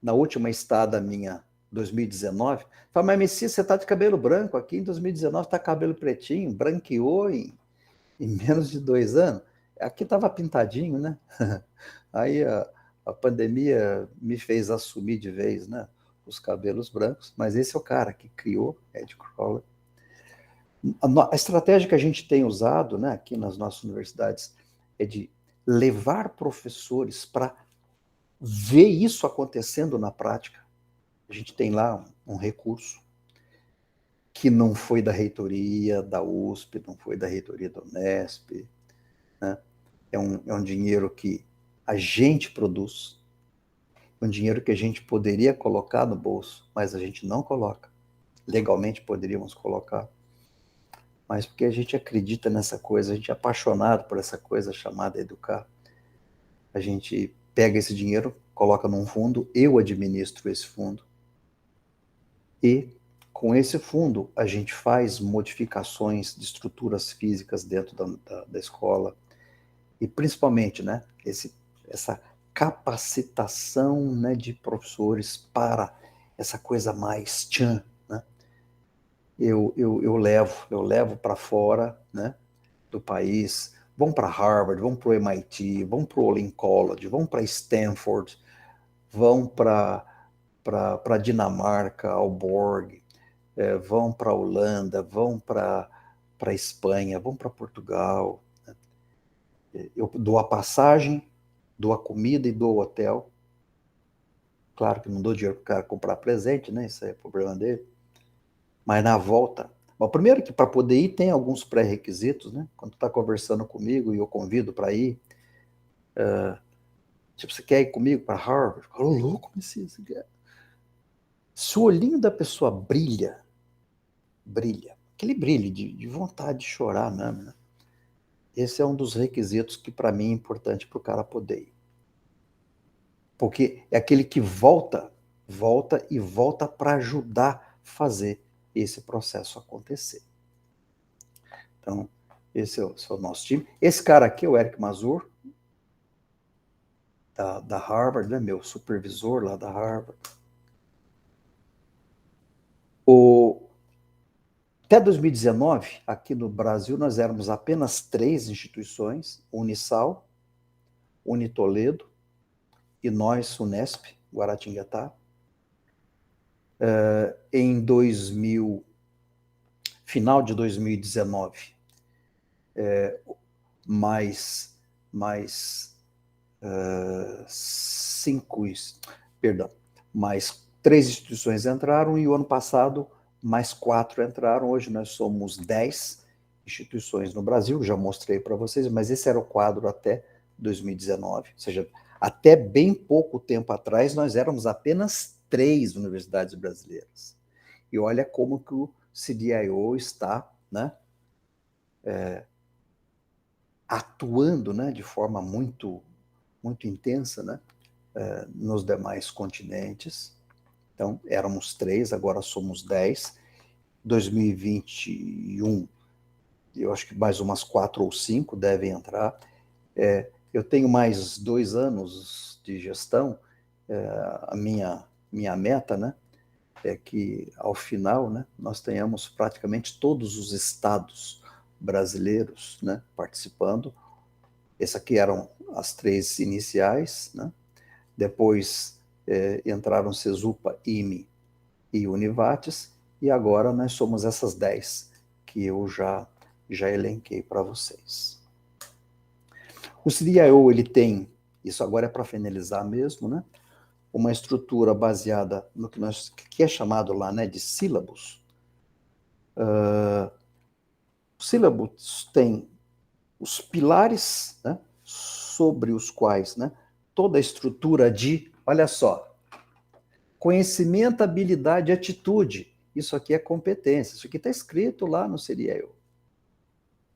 Na última estada minha, 2019, fala, mas Messias, você está de cabelo branco aqui, em 2019 está cabelo pretinho, branqueou em menos de 2 anos. Aqui estava pintadinho, né? Aí a pandemia me fez assumir de vez, né, os cabelos brancos, mas esse é o cara que criou, Ed Crowley. A estratégia que a gente tem usado, né, aqui nas nossas universidades é de levar professores para ver isso acontecendo na prática. A gente tem lá um recurso que não foi da reitoria da USP, não foi da reitoria da Unesp, né? É um dinheiro que a gente produz, um dinheiro que a gente poderia colocar no bolso, mas a gente não coloca. Legalmente poderíamos colocar, mas porque a gente acredita nessa coisa, a gente é apaixonado por essa coisa chamada educar. A gente pega esse dinheiro, coloca num fundo, eu administro esse fundo, e com esse fundo a gente faz modificações de estruturas físicas dentro da escola, e principalmente, né, essa capacitação, né, de professores para essa coisa mais tchan, né? Eu levo para fora, né, do país, vão para Harvard, vão para o MIT, vão para o Lincoln College, vão para Stanford, vão para Dinamarca, Aalborg, vão para Holanda, vão para Espanha, vão para Portugal. Eu dou a passagem, dou a comida e dou o hotel. Claro que não dou dinheiro para o cara comprar presente, né? Isso aí é problema dele. Mas na volta... Bom, primeiro que para poder ir tem alguns pré-requisitos, né? Quando tu está conversando comigo e eu convido para ir, tipo, você quer ir comigo para Harvard? Falou, louco, Messias, você quer? Se o olhinho da pessoa brilha, aquele brilho de vontade de chorar mesmo, né? Esse é um dos requisitos que para mim é importante para o cara poder ir. Porque é aquele que volta e volta para ajudar a fazer esse processo acontecer. Então, esse é o nosso time. Esse cara aqui é o Eric Mazur, da Harvard, né? Meu supervisor lá da Harvard. Até 2019, aqui no Brasil, nós éramos apenas 3 instituições, Unisal, Unitoledo e nós, Unesp, Guaratinguetá. Em final de 2019, mais 3 instituições entraram, e o ano passado mais 4 entraram. Hoje nós somos 10 instituições no Brasil, já mostrei para vocês, mas esse era o quadro até 2019, ou seja, até bem pouco tempo atrás nós éramos apenas 3 universidades brasileiras. E olha como que o CDIO está, né, atuando, né, de forma muito, muito intensa, né, nos demais continentes. Então, éramos 3, agora somos 10. 2021, eu acho que mais umas 4 ou 5 devem entrar. Eu tenho mais 2 anos de gestão. A minha meta, né, é que, ao final, né, nós tenhamos praticamente todos os estados brasileiros, né, participando. Essas aqui eram as 3 iniciais, né? Depois entraram Cesupa, IME e Univates, e agora nós somos essas 10 que eu já elenquei para vocês. O CDIO, ele tem, isso agora é para finalizar mesmo, né? Uma estrutura baseada no que é chamado lá, né, de sílabos. Os sílabos têm os pilares, né, sobre os quais, né, toda a estrutura de, olha só, conhecimento, habilidade, atitude. Isso aqui é competência. Isso aqui está escrito lá no CDIO.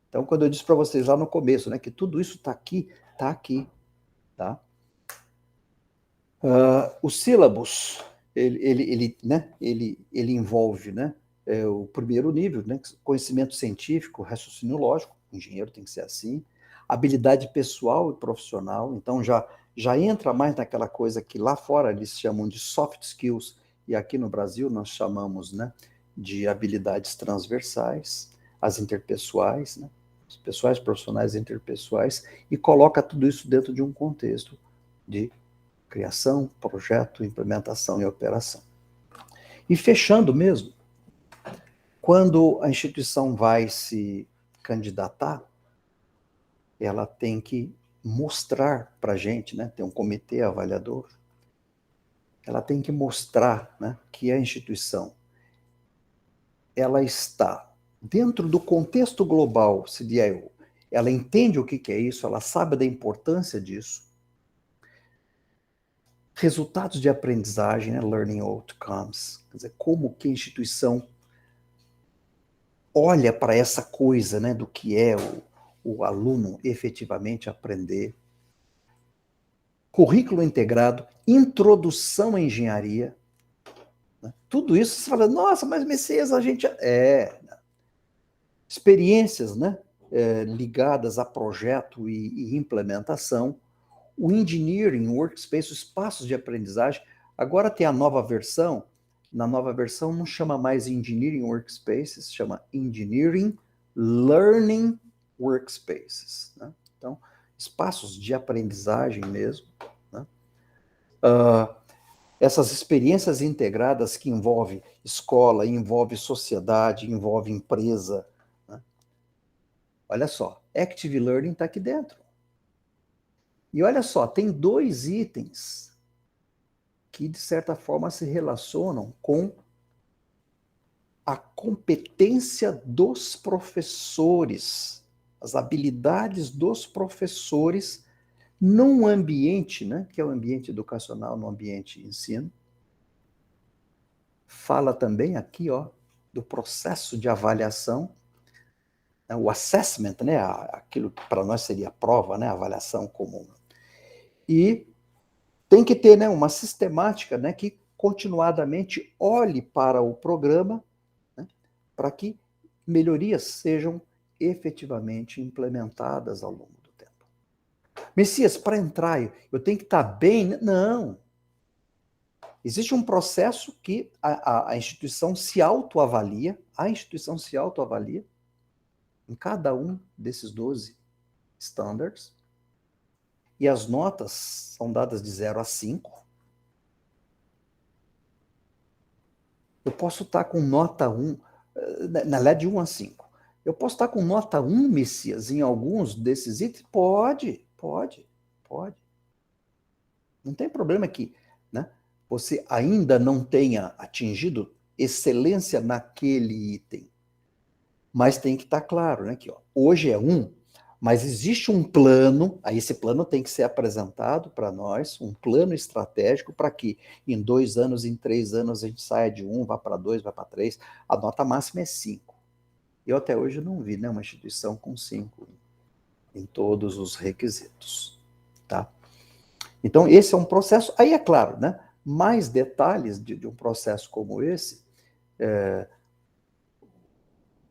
Então, quando eu disse para vocês lá no começo, né, que tudo isso está aqui, está aqui, tá? Os sílabos, ele envolve, né, o primeiro nível, né, conhecimento científico, raciocínio lógico, engenheiro tem que ser assim, habilidade pessoal e profissional, então já entra mais naquela coisa que lá fora eles chamam de soft skills, e aqui no Brasil nós chamamos, né, de habilidades transversais, as interpessoais, né, as pessoais, profissionais e interpessoais, e coloca tudo isso dentro de um contexto de criação, projeto, implementação e operação. E fechando mesmo, quando a instituição vai se candidatar, ela tem que mostrar para a gente, né, tem um comitê avaliador, ela tem que mostrar, né, que a instituição ela está dentro do contexto global CDIO, ela entende o que é isso, ela sabe da importância disso, resultados de aprendizagem, né, learning outcomes, quer dizer, como que a instituição olha para essa coisa, né, do que é o aluno efetivamente aprender. Currículo integrado, introdução à engenharia, né? Tudo isso você fala, nossa, mas Messias, a gente... experiências, né, ligadas a projeto e implementação, o Engineering Workspace, os espaços de aprendizagem. Agora tem a nova versão, na nova versão não chama mais Engineering Workspaces, chama Engineering Learning Workspaces, né? Então, espaços de aprendizagem mesmo, né? Essas experiências integradas que envolvem escola, envolve sociedade, envolve empresa, né? Olha só, Active Learning está aqui dentro. E olha só, tem 2 itens que, de certa forma, se relacionam com a competência dos professores, as habilidades dos professores num ambiente, né, que é o ambiente educacional, no ambiente de ensino. Fala também aqui, ó, do processo de avaliação, né, o assessment, né, aquilo que para nós seria a prova, né, a avaliação comum. E tem que ter, né, uma sistemática, né, que continuadamente olhe para o programa, né, para que melhorias sejam efetivamente implementadas ao longo do tempo. Messias, para entrar, eu tenho que estar bem? Não. Existe um processo que a instituição se autoavalia, em cada um desses 12 standards, e as notas são dadas de 0 a 5. Eu posso estar com nota 1, na verdade de 1 a 5. Eu posso estar com nota 1, Messias, em alguns desses itens? Pode. Não tem problema que, né, você ainda não tenha atingido excelência naquele item. Mas tem que estar claro, né, que ó, hoje é 1, mas existe um plano, aí esse plano tem que ser apresentado para nós, um plano estratégico para que em 2 anos, em 3 anos a gente saia de 1, vá para 2, vá para 3, a nota máxima é 5. Eu até hoje não vi, né, uma instituição com 5 em todos os requisitos, tá? Então esse é um processo, aí é claro, né, mais detalhes de um processo como esse,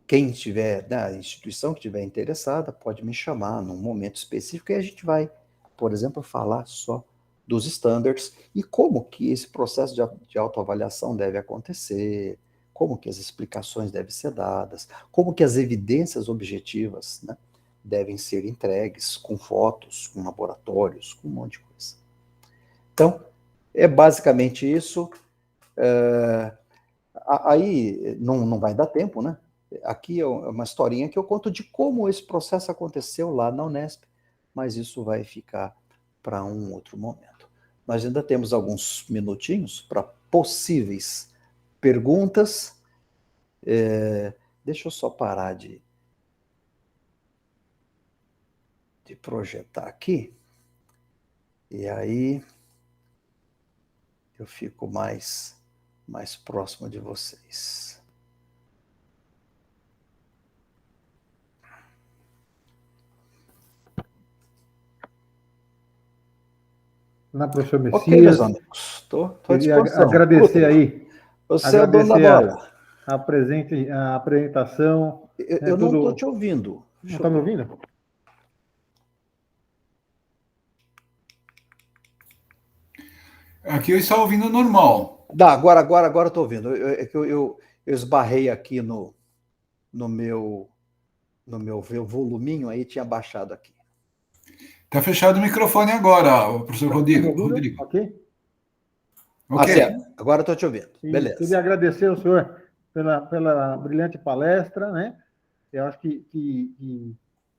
quem tiver, né, a instituição que estiver interessada, pode me chamar num momento específico e a gente vai, por exemplo, falar só dos standards e como que esse processo de autoavaliação deve acontecer, como que as explicações devem ser dadas, como que as evidências objetivas, né, devem ser entregues com fotos, com laboratórios, com um monte de coisa. Então, É basicamente isso. Aí não vai dar tempo, né? Aqui é uma historinha que eu conto de como esse processo aconteceu lá na Unesp, mas isso vai ficar para um outro momento. Nós ainda temos alguns minutinhos para possíveis perguntas. Deixa eu só parar de projetar aqui, e aí eu fico mais próximo de vocês. Na professor Ok, meus Messias, amigos, estou à queria disposição. agradecer Guter, aí, você é o dono da agradecer bola. a apresentação, né, Eu não estou te tudo. ouvindo. Não está me ouvindo? Aqui eu estava ouvindo normal. Agora estou ouvindo. É que eu esbarrei aqui no meu voluminho, aí tinha baixado aqui. Está fechado o microfone agora, professor Tá me ouvindo? Rodrigo. Ok? Ok. Certo. Agora estou te ouvindo. E Beleza. queria agradecer ao senhor pela brilhante palestra, né? Eu acho que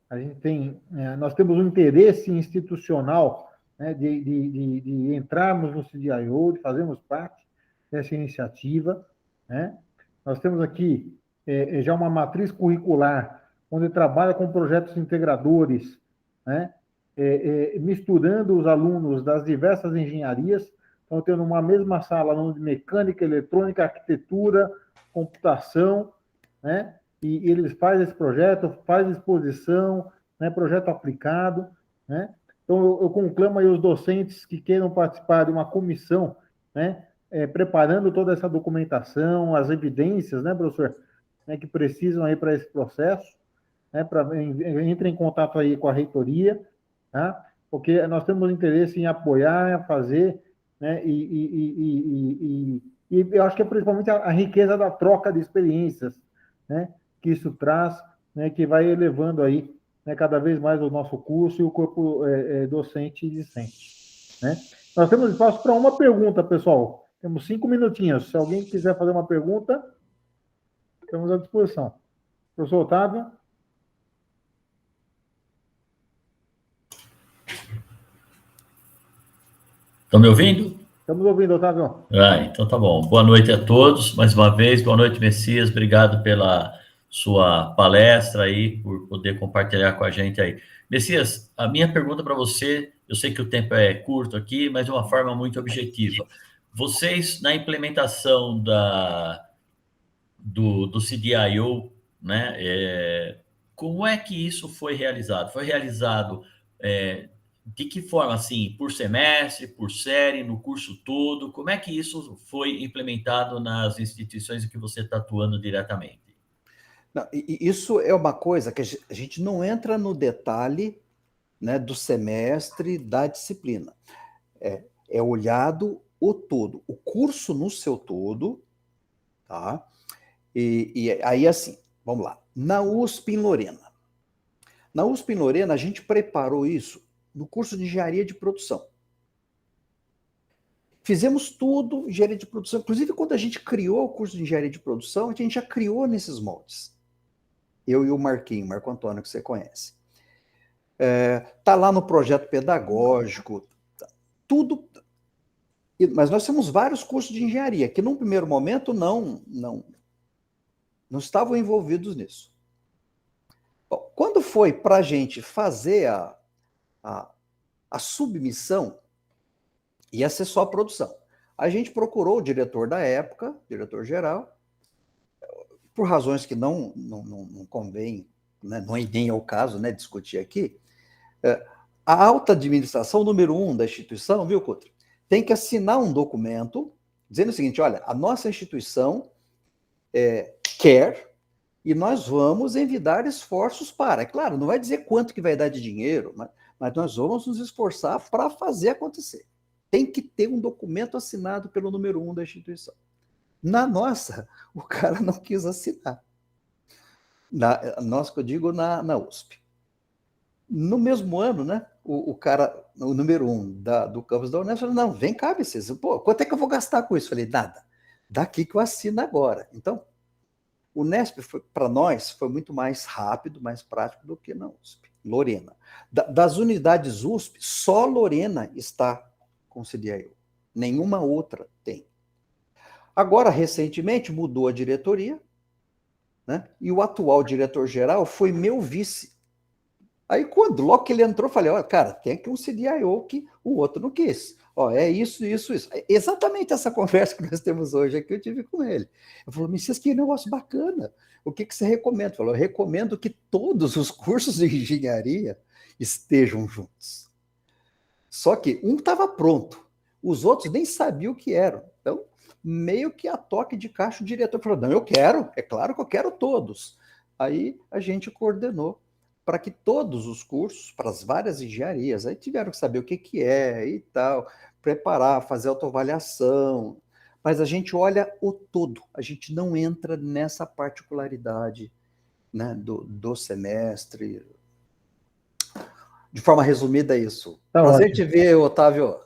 a gente nós temos um interesse institucional, né, de entrarmos no CDIO, de fazermos parte dessa iniciativa, né? Nós temos aqui já uma matriz curricular, onde trabalha com projetos integradores, né? Misturando os alunos das diversas engenharias, então tendo uma mesma sala alunos de mecânica, eletrônica, arquitetura, computação, né? E eles fazem esse projeto, fazem exposição, né? Projeto aplicado, né? Então eu conclamo aí os docentes que queiram participar de uma comissão, né? Preparando toda essa documentação, as evidências, né, professor, né, que precisam aí para esse processo, né, entre em contato aí com a reitoria, tá? Porque nós temos interesse em apoiar, fazer, né, e eu acho que é principalmente a riqueza da troca de experiências, né, que isso traz, né, que vai elevando aí, né, cada vez mais o nosso curso e o corpo docente e discente, né? Nós temos espaço para uma pergunta, pessoal. Temos 5 minutinhos. Se alguém quiser fazer uma pergunta, estamos à disposição. Professor Otávio? Estão me ouvindo? Estamos ouvindo, Otávio. Então tá bom. Boa noite a todos, mais uma vez. Boa noite, Messias. Obrigado pela sua palestra aí, por poder compartilhar com a gente aí. Messias, a minha pergunta para você, eu sei que o tempo é curto aqui, mas de uma forma muito objetiva. Vocês, na implementação do CDIO, né, como é que isso foi realizado? Foi realizado de que forma, assim, por semestre, por série, no curso todo? Como é que isso foi implementado nas instituições em que você está atuando diretamente? Não, isso é uma coisa que a gente não entra no detalhe, né, do semestre, da disciplina. É olhado o todo, o curso no seu todo, tá? E aí, assim, vamos lá. Na USP em Lorena. Na USP em Lorena, a gente preparou isso no curso de engenharia de produção. Fizemos tudo, engenharia de produção. Inclusive, quando a gente criou o curso de engenharia de produção, a gente já criou nesses moldes. Eu e o Marco Antônio, que você conhece. Tá lá no projeto pedagógico, tudo. Mas nós temos vários cursos de engenharia que, num primeiro momento, não estavam envolvidos nisso. Bom, quando foi para a gente fazer a submissão, ia ser só a produção. A gente procurou o diretor da época, diretor-geral, por razões que não convém, né, não é nem ao caso, né, discutir aqui. A alta administração, número 1 da instituição, viu, Couto, tem que assinar um documento dizendo o seguinte: olha, a nossa instituição quer e nós vamos envidar esforços para. É claro, não vai dizer quanto que vai dar de dinheiro, mas nós vamos nos esforçar para fazer acontecer. Tem que ter um documento assinado pelo número 1 da instituição. Na nossa, o cara não quis assinar. Nós que eu digo na USP. No mesmo ano, né, o cara, o número 1 do campus da Unesp, falou, não, vem cá, Messias, pô, quanto é que eu vou gastar com isso? Falei, nada, daqui que eu assino agora. Então, o Unesp, para nós, foi muito mais rápido, mais prático do que na USP. Lorena. Das unidades USP, só Lorena está com CDIO. Nenhuma outra tem. Agora, recentemente, mudou a diretoria, né? E o atual diretor-geral foi meu vice. Aí, logo que ele entrou, eu falei, ó, cara, tem aqui um CDIO que o outro não quis. Ó, é isso, isso, isso. É exatamente essa conversa que nós temos hoje aqui, eu tive com ele. Eu falei, Messias, que negócio bacana. O que você recomenda? Ele falou, eu recomendo que todos os cursos de engenharia estejam juntos. Só que um estava pronto, os outros nem sabiam o que eram. Então, meio que a toque de caixa, o diretor falou, não, eu quero, é claro que eu quero todos. Aí a gente coordenou para que todos os cursos, para as várias engenharias, aí tiveram que saber o que é e tal, preparar, fazer autoavaliação, mas a gente olha o todo, a gente não entra nessa particularidade, né, do semestre. De forma resumida, é isso. Tá Prazer ótimo. te ver, Otávio.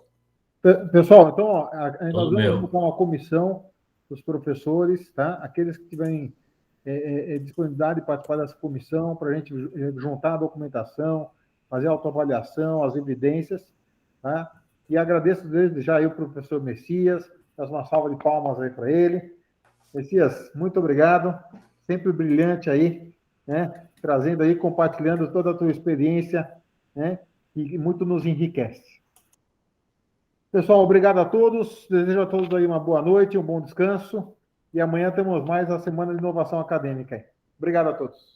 Pessoal, então, ó, nós Todo vamos meu. montar uma comissão dos professores, tá? Aqueles que tiverem disponibilidade de participar dessa comissão, para a gente juntar a documentação, fazer a autoavaliação, as evidências, tá? E agradeço desde já aí o professor Messias, faço uma salva de palmas aí para ele. Messias, muito obrigado, sempre brilhante aí, né? Trazendo aí, compartilhando toda a tua experiência, né? E muito nos enriquece. Pessoal, obrigado a todos. Desejo a todos aí uma boa noite, um bom descanso. E amanhã temos mais a Semana de Inovação Acadêmica. Obrigado a todos.